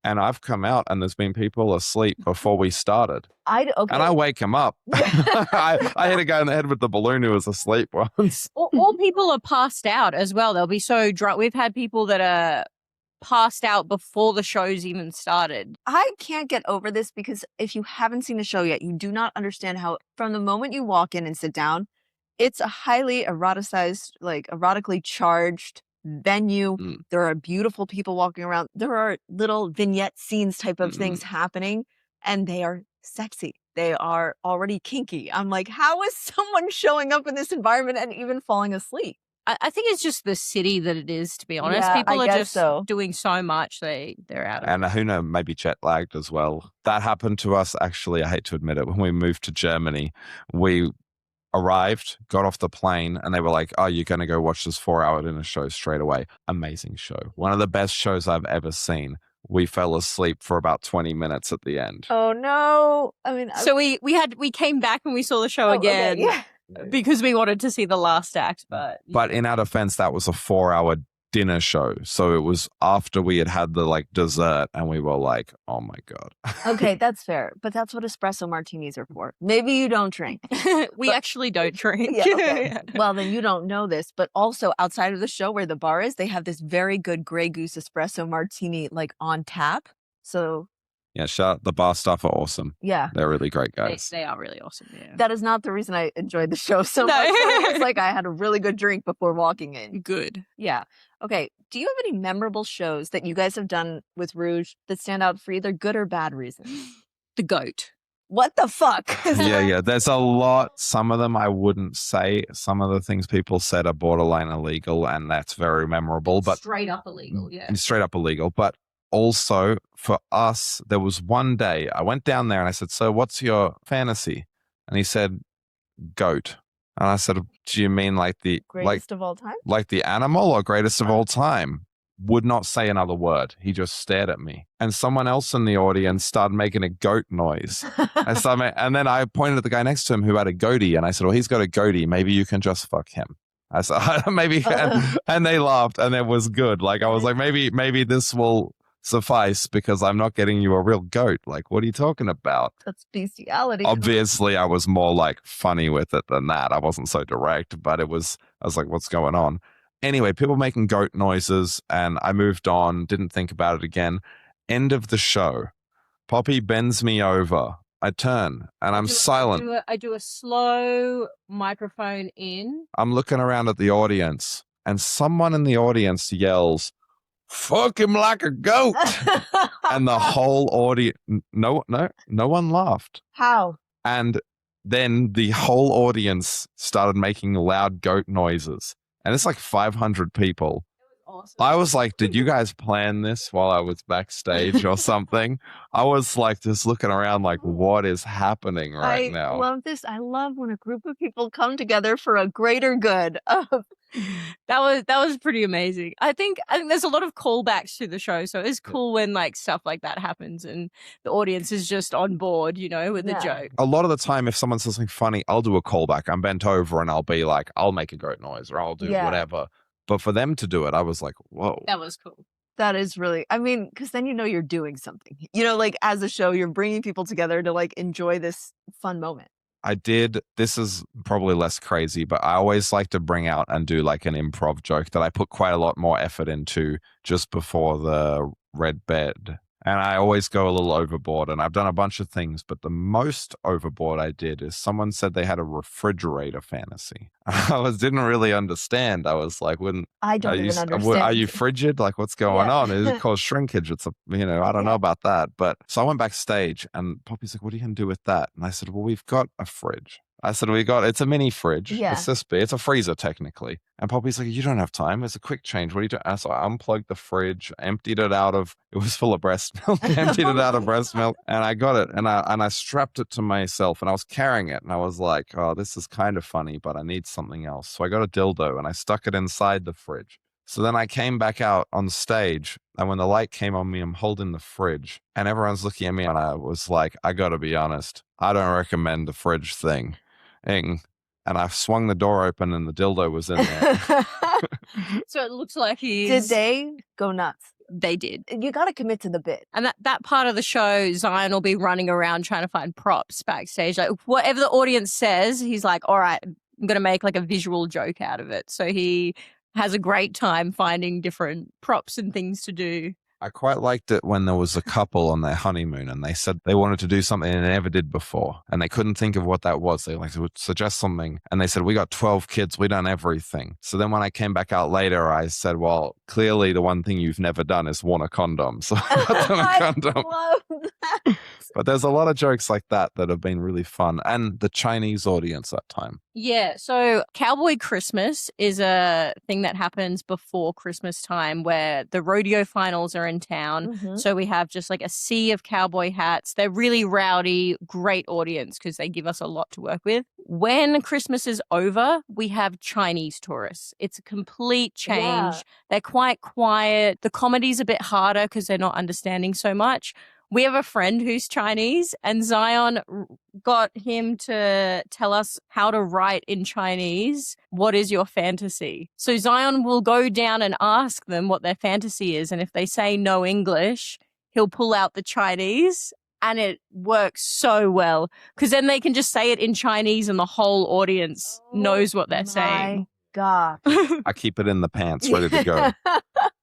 and I've come out and there's been people asleep before we started, Okay. and I wake them up. I hit a guy in the head with the balloon who was asleep once. Or people are passed out as well. They'll be so drunk. We've had people that are passed out before the show's even started. I can't get over this because if you haven't seen the show yet, you do not understand how from the moment you walk in and sit down, it's a highly eroticized, like erotically charged venue. Mm. There are beautiful people walking around. There are little vignette scenes type of things happening, and they are sexy. They are already kinky. I'm like, how is someone showing up in this environment and even falling asleep? I think it's just the city that it is, to be honest. Yeah, People I are guess just so. doing so much, they're out of it. And who knows, maybe jet lagged as well. That happened to us, actually, I hate to admit it, when we moved to Germany. We arrived, got off the plane, and they were like, oh, you're going to go watch this 4-hour dinner show straight away. Amazing show. One of the best shows I've ever seen. We fell asleep for about 20 minutes at the end. Oh no! I mean, So we came back and we saw the show again yeah. because we wanted to see the last act. But in our defense, that was a 4-hour dinner show. So it was after we had the like dessert and we were like, oh my God. Okay, that's fair. But that's what espresso martinis are for. Maybe you don't drink. we actually don't drink. Yeah, okay. Well, then you don't know this, but also outside of the show where the bar is, they have this very good Grey Goose espresso martini like on tap. So Yeah, the bar staff are awesome. yeah, They're really great guys. They are really awesome. Yeah. that is not the reason I enjoyed the show so No. much. It's like I had a really good drink before walking in. Good. Yeah. Okay. Do you have any memorable shows that you guys have done with Rouge that stand out for either good or bad reasons? The goat. What the fuck? Yeah. There's a lot. Some of them I wouldn't say. Some of the things people said are borderline illegal, and that's very memorable. But Straight up illegal, yeah. Straight up illegal. But also for us, there was one day I went down there and I said, so what's your fantasy? And he said, goat. And I said, do you mean like the Greatest of all time? like the animal or greatest of all time? Would not say another word. He just stared at me. And someone else in the audience started making a goat noise. And then I pointed at the guy next to him who had a goatee. And I said, well, he's got a goatee. Maybe you can just fuck him. I said, maybe. And they laughed and it was good. Like I was like, maybe this will suffice because I'm not getting you a real goat. Like, what are you talking about? That's bestiality. Obviously, I was more like funny with it than that. I wasn't so direct, but I was like, what's going on? Anyway, people making goat noises, and I moved on, didn't think about it again. End of the show. Poppy bends me over. I turn, and I'm silent. I do a slow microphone in. I'm looking around at the audience, and someone in the audience yells, fuck him like a goat. And the whole audience, no one laughed. How? And then the whole audience started making loud goat noises. And it's like 500 people. Awesome. I was like, did you guys plan this while I was backstage or something? I was like just looking around like, what is happening right now? I love this. I love when a group of people come together for a greater good. That was pretty amazing. I think there's a lot of callbacks to the show, so it's cool when like stuff like that happens and the audience is just on board, with the joke. A lot of the time, if someone says something funny, I'll do a callback. I'm bent over and I'll be like, I'll make a goat noise or I'll do whatever. But for them to do it, I was like, whoa. That was cool. That is really, I mean, because then you're doing something. Like as a show, you're bringing people together to like enjoy this fun moment. I did. This is probably less crazy, but I always like to bring out and do like an improv joke that I put quite a lot more effort into just before the red bed. And I always go a little overboard, and I've done a bunch of things, but the most overboard I did is someone said they had a refrigerator fantasy. I didn't really understand. I was like, I don't even understand. Are you frigid? Like, what's going on? Is it called shrinkage? It's I don't know about that. But so I went backstage and Poppy's like, what are you going to do with that? And I said, well, we've got a fridge. I said, it's a mini fridge. Yeah. It's this big. It's a freezer, technically. And Poppy's like, you don't have time. It's a quick change. What are you doing? So I unplugged the fridge, emptied it it was full of breast milk, emptied it out of breast milk, and I got it. And I strapped it to myself, and I was carrying it. And I was like, oh, this is kind of funny, but I need something else. So I got a dildo, and I stuck it inside the fridge. So then I came back out on stage, and when the light came on me, I'm holding the fridge, and everyone's looking at me, and I was like, I got to be honest. I don't recommend the fridge thing. And I swung the door open and the dildo was in there. So it looks like Did they go nuts? They did. You got to commit to the bit. And that part of the show, Zion will be running around trying to find props backstage. Like whatever the audience says, he's like, all right, I'm going to make like a visual joke out of it. So he has a great time finding different props and things to do. I quite liked it when there was a couple on their honeymoon and they said they wanted to do something they never did before and they couldn't think of what that was. They would suggest something and they said, we got 12 kids, we done everything. So then when I came back out later, I said, well, clearly the one thing you've never done is worn a condom. So I got them a condom. I love that. But there's a lot of jokes like that have been really fun. And the Chinese audience that time. Yeah, so Cowboy Christmas is a thing that happens before Christmas time where the rodeo finals are in town. Mhm. So we have just like a sea of cowboy hats. They're really rowdy, great audience because they give us a lot to work with. When Christmas is over, we have Chinese tourists. It's a complete change. Yeah. They're quite quiet. The comedy's a bit harder because they're not understanding so much. We have a friend who's Chinese, and Zion got him to tell us how to write in Chinese, what is your fantasy? So Zion will go down and ask them what their fantasy is. And if they say no English, he'll pull out the Chinese. And it works so well because then they can just say it in Chinese and the whole audience knows what they're saying. God. I keep it in the pants, ready to go.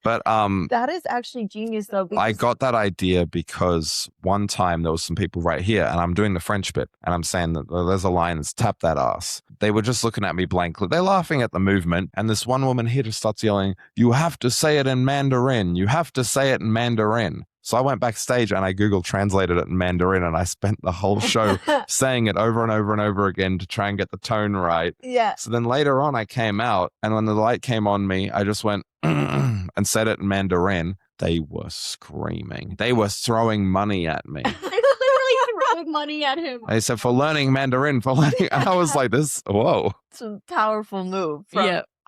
But that is actually genius, though. I got that idea because one time there was some people right here and I'm doing the French bit and I'm saying that there's a line that's tap that ass. They were just looking at me blankly. They're laughing at the movement. And this one woman here just starts yelling, you have to say it in Mandarin. You have to say it in Mandarin. So I went backstage and I Google translated it in Mandarin and I spent the whole show saying it over and over and over again to try and get the tone right. Yeah. So then later on I came out and when the light came on me, I just went and said it in Mandarin. They were screaming. They were throwing money at me. They were literally throwing money at him. They said, for learning Mandarin, for learning. And I was like, this, whoa. It's a powerful move.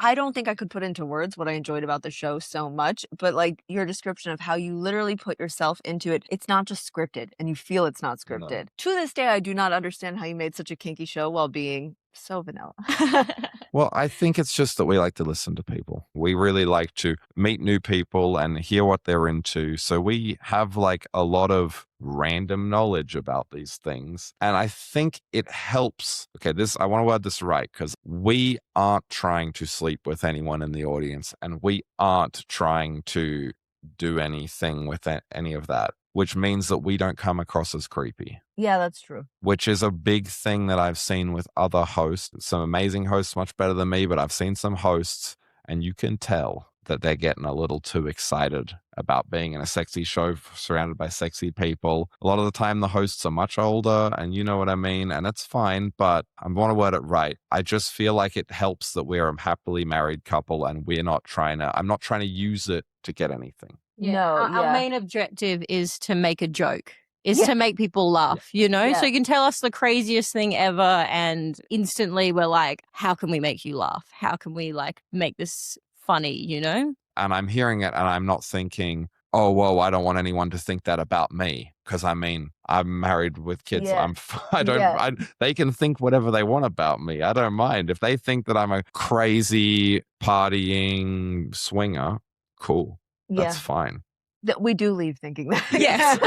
I don't think I could put into words what I enjoyed about the show so much, but like your description of how you literally put yourself into it, it's not just scripted and you feel it's not scripted. No. To this day, I do not understand how you made such a kinky show while being so vanilla. Well, I think it's just that we like to listen to people. We really like to meet new people and hear what they're into. So we have like a lot of random knowledge about these things. And I think it helps. Okay, I want to word this right because we aren't trying to sleep with anyone in the audience and we aren't trying to do anything with any of that, which means that we don't come across as creepy. Yeah, that's true. Which is a big thing that I've seen with other hosts. Some amazing hosts, much better than me, but I've seen some hosts and you can tell that they're getting a little too excited about being in a sexy show surrounded by sexy people. A lot of the time the hosts are much older and you know what I mean, and it's fine, but I want to word it right. I just feel like it helps that we're a happily married couple and I'm not trying to use it to get anything. Yeah. No, our main objective is to make a joke, to make people laugh, you know? Yeah. So you can tell us the craziest thing ever and instantly we're like, how can we make you laugh? How can we like make this funny, you know? And I'm hearing it and I'm not thinking, oh, whoa, I don't want anyone to think that about me. Because I mean, I'm married with kids. Yeah. They can think whatever they want about me. I don't mind. If they think that I'm a crazy partying swinger, cool. That's fine. That we do leave thinking that. Yes.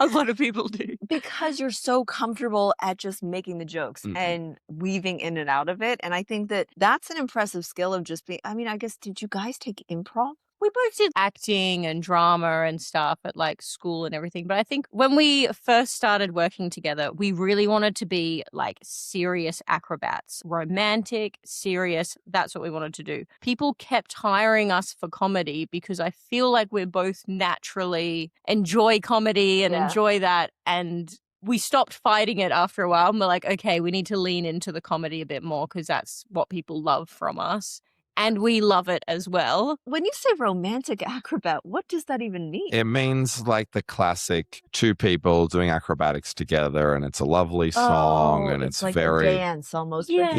A lot of people do. Because you're so comfortable at just making the jokes and weaving in and out of it. And I think that that's an impressive skill of just being, I mean, I guess, did you guys take improv? We both did acting and drama and stuff at like school and everything. But I think when we first started working together, we really wanted to be like serious acrobats, romantic, serious. That's what we wanted to do. People kept hiring us for comedy because I feel like we both naturally enjoy comedy and enjoy that. And we stopped fighting it after a while. And we're like, okay, we need to lean into the comedy a bit more because that's what people love from us. And we love it as well. When you say romantic acrobat, what does that even mean? It means like the classic two people doing acrobatics together and it's a lovely song and it's like very a dance almost. Yeah.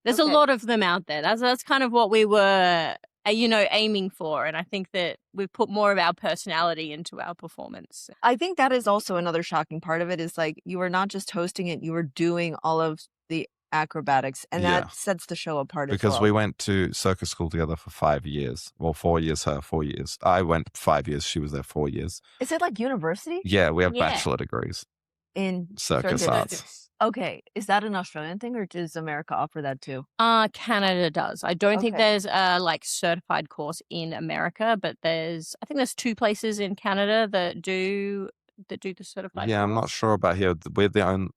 There's a lot of them out there. That's kind of what we were, aiming for. And I think that we've put more of our personality into our performance. I think that is also another shocking part of it is like you are not just hosting it, you were doing all of the acrobatics and that sets the show apart because as well. We went to circus school together for 5 years. Well, 4 years, her 4 years. I went 5 years, she was there 4 years. Is it like university? Yeah, we have bachelor degrees in circus arts. Okay, is that an Australian thing or does America offer that too? Canada does. I don't think there's a like certified course in America, but I think there's 2 places in Canada that do the certified course. I'm not sure about here. We're the only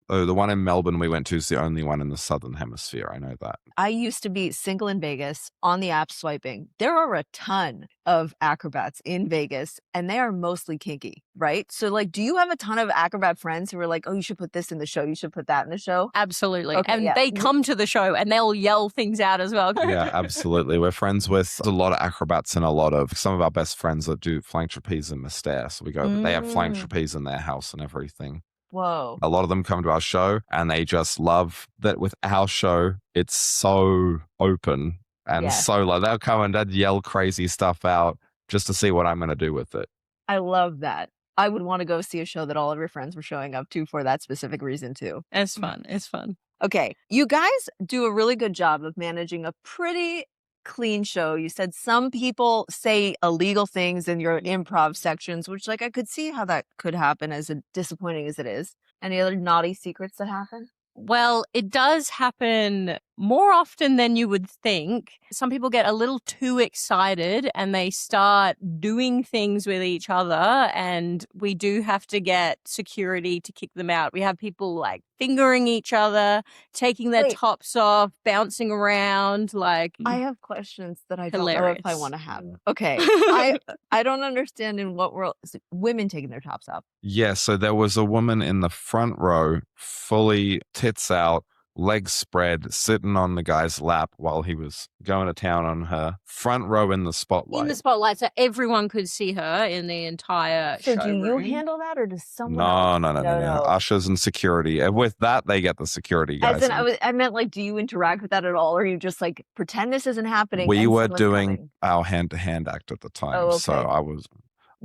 Oh, the one in Melbourne we went to is the only one in the Southern Hemisphere. I know that. I used to be single in Vegas on the app swiping. There are a ton of acrobats in Vegas and they are mostly kinky, right? So like, do you have a ton of acrobat friends who are like, oh, you should put this in the show, you should put that in the show? Absolutely. Okay, and yeah. they come to the show and they'll yell things out as well. Yeah, absolutely. We're friends with a lot of acrobats and a lot of some of our best friends that do flying trapeze in Mystere. So we go, they have flying trapeze in their house and everything. Whoa. A lot of them come to our show and they just love that with our show, it's so open and so like they'll come and they'd yell crazy stuff out just to see what I'm going to do with it. I love that. I would want to go see a show that all of your friends were showing up to for that specific reason too. It's fun. It's fun. Okay. You guys do a really good job of managing a pretty clean show. You said some people say illegal things in your improv sections, which like I could see how that could happen as disappointing as it is. Any other naughty secrets that happen? Well, it does happen more often than you would think. Some people get a little too excited and they start doing things with each other, and we do have to get security to kick them out. We have people like fingering each other, taking their tops off, bouncing around. Like, I have questions that I don't know if I want to have. Okay. I don't understand in what world is women taking their tops off. Yeah, so there was a woman in the front row, fully tits out, legs spread, sitting on the guy's lap while he was going to town on her. Front row in the spotlight. In the spotlight, so everyone could see her in the entire So show do you room. handle that or does someone else? No. Ushers and security. And with that, they get the security guys. As in, I meant like, do you interact with that at all? Or you just like pretend this isn't happening? We and were someone's doing coming? our hand-to-hand act at the time. Oh, okay. So I was...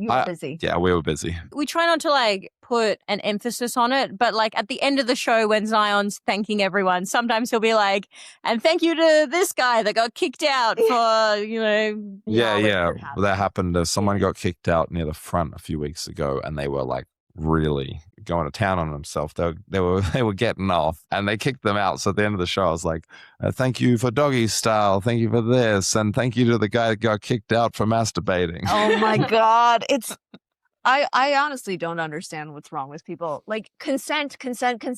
You were busy. Yeah, we were busy. We try not to like put an emphasis on it, but like at the end of the show when Zion's thanking everyone, sometimes he'll be like, and thank you to this guy that got kicked out for, you know. Yeah. That happened. Someone got kicked out near the front a few weeks ago and they were like really going to town on themselves. They were getting off and they kicked them out. So at the end of the show, I was like, thank you for doggy style. Thank you for this. And thank you to the guy that got kicked out for masturbating. Oh my God. I honestly don't understand what's wrong with people. Like consent.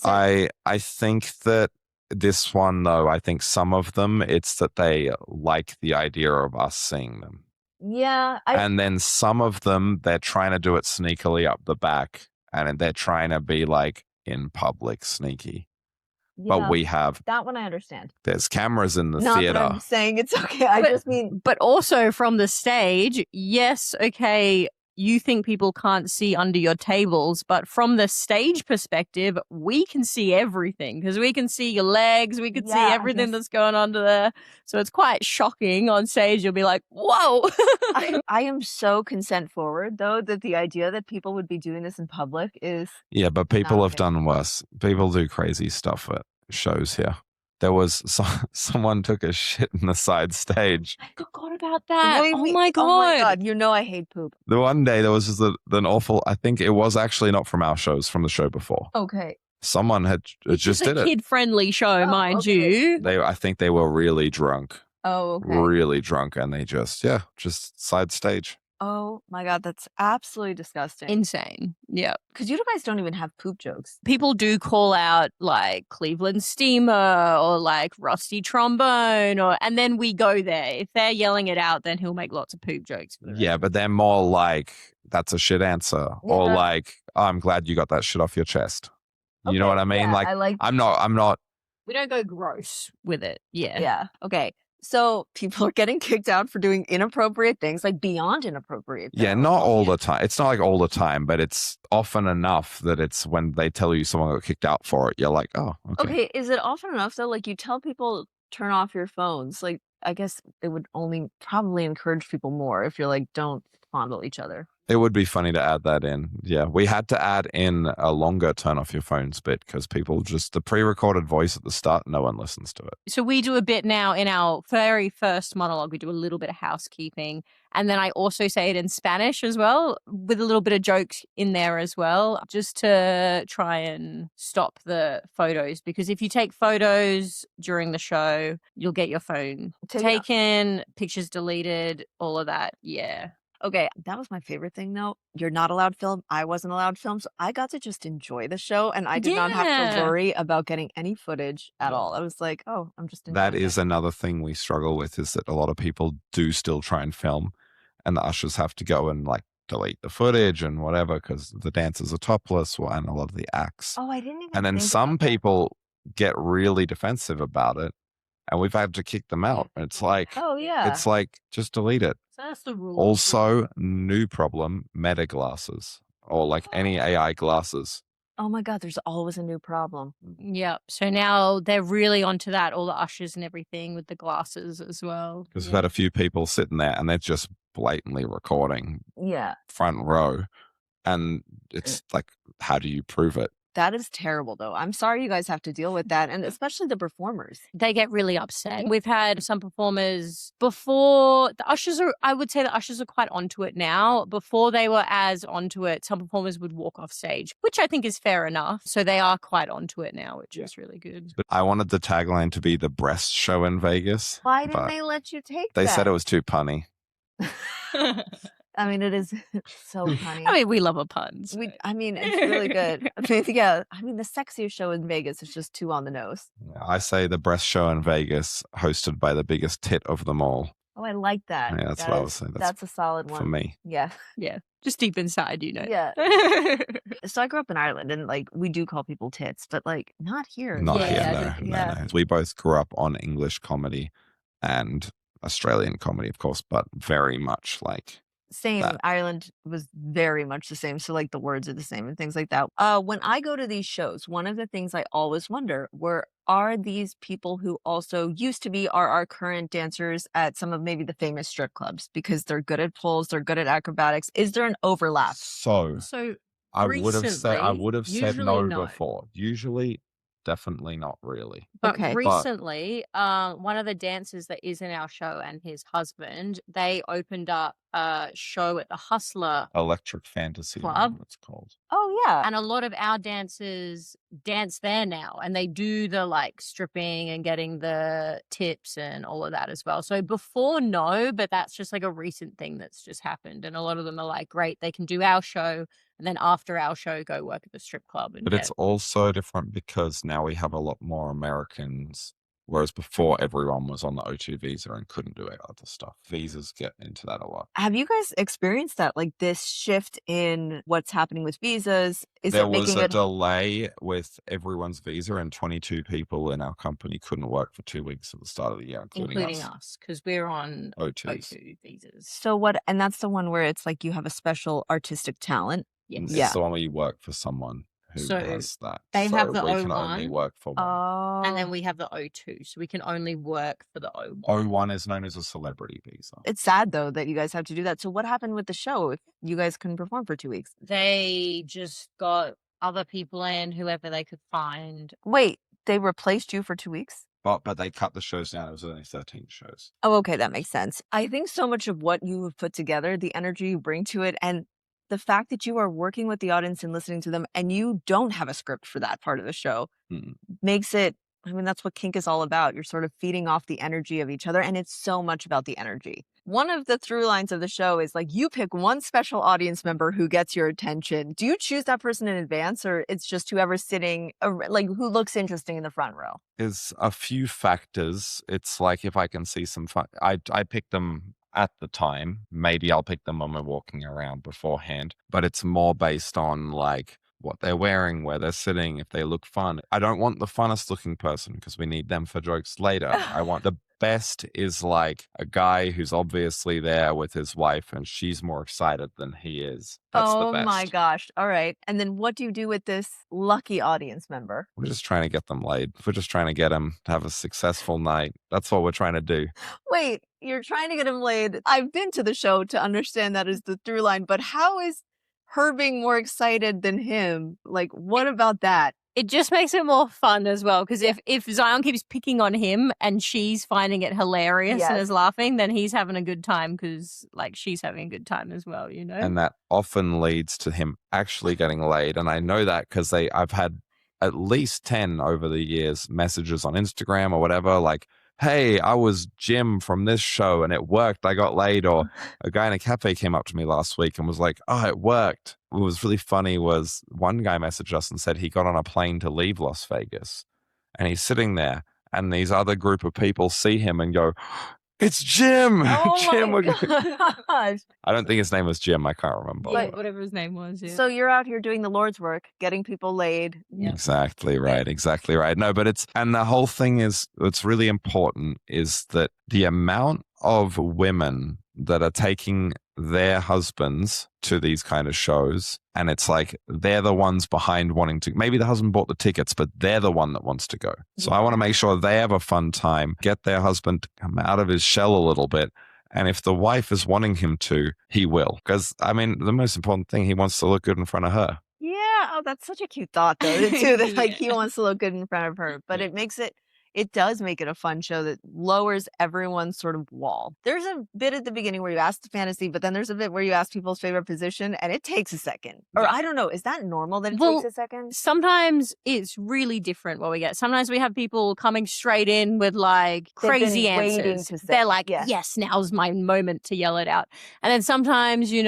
I think that this one, though, I think some of them, it's that they like the idea of us seeing them. Yeah. And then some of them, they're trying to do it sneakily up the back and they're trying to be like in public sneaky. Yeah, but we have... That one I understand. There's cameras in the Not theater. that I'm saying it's okay. I just mean... But also from the stage, yes, okay, you think people can't see under your tables, but from the stage perspective, we can see everything because we can see your legs, we can see everything that's going on there. So it's quite shocking on stage. You'll be like, whoa. I am so consent forward, though, that the idea that people would be doing this in public is... Yeah, but people have done worse. People do crazy stuff at shows here. There was someone took a shit in the side stage. I forgot about that. Oh my God. You know I hate poop. The one day there was just an awful, I think it was actually not from our shows, from the show before. Okay. Someone had just did it. Kid-friendly show, mind you. I think they were really drunk. Oh, okay. Really drunk, and they just side stage. Oh my God, that's absolutely disgusting. Insane. Yeah. Because you guys don't even have poop jokes. People do call out like Cleveland Steamer or like Rusty Trombone, and then we go there. If they're yelling it out, then he'll make lots of poop jokes. Yeah, but they're more like, that's a shit answer. Yeah. Or like, oh, I'm glad you got that shit off your chest. You know what I mean? Yeah, I'm not. We don't go gross with it. Yeah. Yeah. Okay. So people are getting kicked out for doing inappropriate things, like beyond inappropriate. Yeah, not all the time. It's not like all the time, but it's often enough that it's when they tell you someone got kicked out for it, you're like, oh, okay. Okay, is it often enough though? Like you tell people turn off your phones. Like I guess it would only probably encourage people more if you're like, don't fondle each other. It would be funny to add that in. Yeah, we had to add in a longer turn off your phones bit because people just, the pre-recorded voice at the start, no one listens to it. So we do a bit now in our very first monologue. We do a little bit of housekeeping. And then I also say it in Spanish as well, with a little bit of jokes in there as well, just to try and stop the photos. Because if you take photos during the show, you'll get your phone taken, pictures deleted, all of that. Yeah. Okay, that was my favorite thing though. You're not allowed film. I wasn't allowed film. So I got to just enjoy the show and I did not have to Yeah. worry about getting any footage at all. I was like, oh, I'm just enjoying That is it. another thing we struggle with, is that a lot of people do still try and film, and the ushers have to go and like delete the footage and whatever because the dancers are topless and a lot of the acts. Oh, I didn't even And then think some about that. people get really defensive about it, and we've had to kick them out. It's like, Oh, yeah. it's like, just delete it. So that's the rule. Also, new problem, meta glasses or like any AI glasses. Oh my God, there's always a new problem. Yeah. So now they're really onto that, all the ushers and everything with the glasses as well. Because we've had a few people sitting there and they're just blatantly recording Yeah. front row. And it's like, how do you prove it? That is terrible, though. I'm sorry you guys have to deal with that, and especially the performers. They get really upset. We've had some performers before. I would say the ushers are quite onto it now. Before they were as onto it, some performers would walk off stage, which I think is fair enough. So they are quite onto it now, which is really good. But I wanted the tagline to be the breast show in Vegas. Why didn't but they let you take They that? said it was too punny. I mean, it is so funny. I mean, we love a pun. So. I mean, it's really good. I mean, yeah, I mean, the sexiest show in Vegas is just too on the nose. I say the breast show in Vegas, hosted by the biggest tit of them all. Oh, I like that. Yeah, that's what I was saying. That's a solid one For me. Yeah. Yeah. Just deep inside, you know. Yeah. So I grew up in Ireland, and like we do call people tits, but like not here. Not Yeah, here, no, yeah. no. We both grew up on English comedy and Australian comedy, of course, but very much like Same. that. Ireland was very much the same. So like the words are the same and things like that. When I go to these shows, one of the things I always wonder are these people who also used to be are our current dancers at some of maybe the famous strip clubs because they're good at poles, they're good at acrobatics. Is there an overlap? So I would have said no usually no. before. Usually, definitely not really. But Okay. recently, one of the dancers that is in our show and his husband, they opened up a show at the Hustler Electric Fantasy, Club. it's called. Oh yeah. And a lot of our dancers dance there now, and they do the like stripping and getting the tips and all of that as well. So before, no, but that's just like a recent thing that's just happened. And a lot of them are like, great, they can do our show, and then after our show, go work at the strip club. And But it's also different because now we have a lot more Americans, whereas before everyone was on the O2 visa and couldn't do other stuff. Visas get into that a lot. Have you guys experienced that? Like this shift in what's happening with visas? Is There it was making a it delay with everyone's visa, and 22 people in our company couldn't work for 2 weeks at the start of the year, including us, because we're on O2s. O2 visas. so what? And that's the one where it's like you have a special artistic talent. Yes. It's Yeah. the one where you work for someone who So has that. they so have the we can only O1. work for one. Oh. And then we have the O2, so we can only work for the O1. O1 is known as a celebrity visa. It's sad though that you guys have to do that. So what happened with the show if you guys couldn't perform for 2 weeks? They just got other people in, whoever they could find. Wait, they replaced you for 2 weeks? But they cut the shows down. It was only 13 shows. Oh, okay, that makes sense. I think so much of what you have put together, the energy you bring to it, and the fact that you are working with the audience and listening to them, and you don't have a script for that part of the show, makes it, I mean, that's what kink is all about. You're sort of feeding off the energy of each other, and it's so much about the energy. One of the through lines of the show is like you pick one special audience member who gets your attention. Do you choose that person in advance, or it's just whoever's sitting, like who looks interesting in the front row? There's a few factors. It's like if I can see some fun, I pick them at the time. Maybe I'll pick them when we're walking around beforehand, but it's more based on like what they're wearing, where they're sitting, if they look fun. I don't want the funnest looking person because we need them for jokes later. I want the best is like a guy who's obviously there with his wife and she's more excited than he is. That's the best. My gosh. All right. And then what do you do with this lucky audience member? We're just trying to get them laid. We're just trying to get them to have a successful night. That's what we're trying to do. Wait, you're trying to get him laid. I've been to the show to understand that is the through line, but how is her being more excited than him? Like, what about that? It just makes it more fun as well, because if Zion keeps picking on him and she's finding it hilarious and Yes. is laughing, then he's having a good time because like she's having a good time as well, you know? And that often leads to him actually getting laid. And I know that because I've had at least 10 over the years messages on Instagram or whatever, like, hey, I was Jim from this show and it worked. I got laid. Or a guy in a cafe came up to me last week and was like, oh, it worked. What was really funny was one guy messaged us and said he got on a plane to leave Las Vegas and he's sitting there and these other group of people see him and go, it's Jim. Oh Jim. my gosh. I don't think his name was Jim. I can't remember. Yeah, whatever his name was. Yeah. So you're out here doing the Lord's work, getting people laid. Yeah. Exactly right. Exactly right. No, but and the whole thing is, what's really important is that the amount of women that are taking their husbands to these kind of shows, and it's like they're the ones behind wanting to, maybe the husband bought the tickets, but they're the one that wants to go. So I want to make sure they have a fun time, get their husband to come out of his shell a little bit. And if the wife is wanting him to, he will. Because, I mean, the most important thing, he wants to look good in front of her. Yeah. Oh, that's such a cute thought, though, too. That like he wants to look good in front of her, but it does make it a fun show that lowers everyone's sort of wall. There's a bit at the beginning where you ask the fantasy, but then there's a bit where you ask people's favorite position, and it takes a second. Or I don't know, is that normal that it takes a second? Sometimes it's really different what we get. Sometimes we have people coming straight in with like crazy answers. They're like, yes, now's my moment to yell it out. And then sometimes, you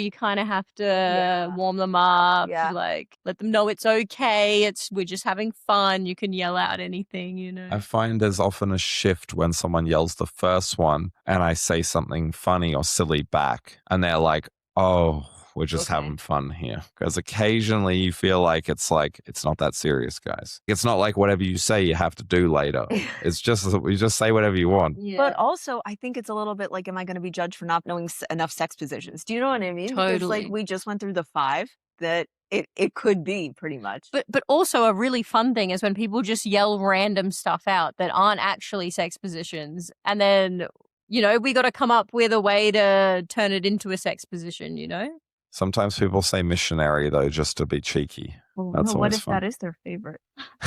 kind of have to warm them up, like let them know it's okay. We're just having fun. You can yell out anything, I find there's often a shift when someone yells the first one and I say something funny or silly back and they're like, oh, we're just having fun here. Because occasionally you feel like it's not that serious, guys. It's not like whatever you say you have to do later. It's just, you just say whatever you want. Yeah. But also I think it's a little bit like, am I going to be judged for not knowing enough sex positions? Do you know what I mean? Totally. Because like we just went through the 5 that it could be pretty much. But also a really fun thing is when people just yell random stuff out that aren't actually sex positions. And then, we got to come up with a way to turn it into a sex position, Sometimes people say missionary, though, just to be cheeky. Well, That's what if fun. that is their favorite?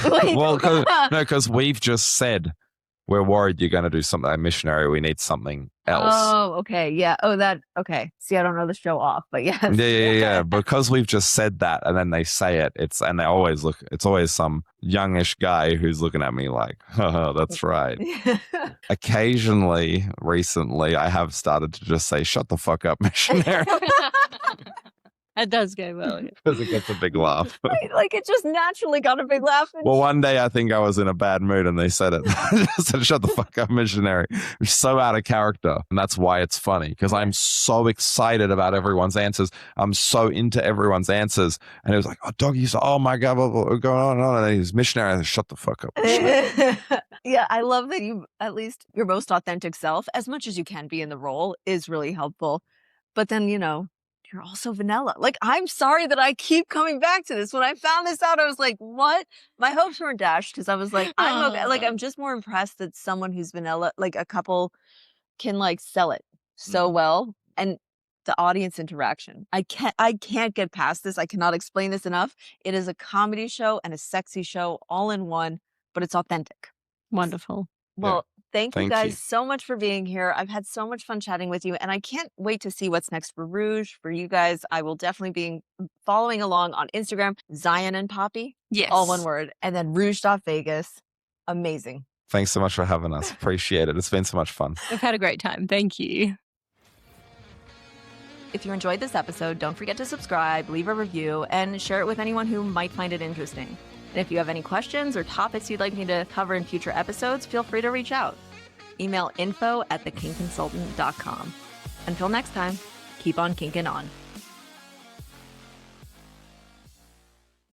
Well, because we've just said we're worried you're going to do something like missionary. We need something else. Oh, okay. Yeah. Oh, okay. See, I don't know the show off, but yes. Yeah. Because we've just said that and then they say it, it's always some youngish guy who's looking at me like, oh, that's right. Occasionally, recently, I have started to just say, shut the fuck up, missionary. It does go well. Because it gets a big laugh. Right, like it just naturally got a big laugh. Well, one day I think I was in a bad mood and they said it. I said, shut the fuck up, missionary. It's so out of character. And that's why it's funny, because I'm so excited about everyone's answers. I'm so into everyone's answers. And it was like, oh, doggy, oh my God, what's going on? And then he's missionary. I said, shut the fuck up, missionary. Yeah, I love that you, at least your most authentic self, as much as you can be in the role, is really helpful. But then, you're also vanilla. Like, I'm sorry that I keep coming back to this. When I found this out, I was like, what? My hopes weren't dashed because I was like, I'm okay. Like, I'm just more impressed that someone who's vanilla, like a couple, can like sell it so well. And the audience interaction. I can't get past this. I cannot explain this enough. It is a comedy show and a sexy show all in one, but it's authentic. Wonderful. Well, thank you guys so much for being here. I've had so much fun chatting with you, and I can't wait to see what's next for Rouge. For you guys, I will definitely be following along on Instagram, Zion and Poppy. Yes. All one word. And then Rouge.Vegas. Amazing. Thanks so much for having us. Appreciate it. It's been so much fun. We've had a great time. Thank you. If you enjoyed this episode, don't forget to subscribe, leave a review, and share it with anyone who might find it interesting. And if you have any questions or topics you'd like me to cover in future episodes, feel free to reach out. Email info@thekinkconsultant.com. Until next time, keep on kinking on.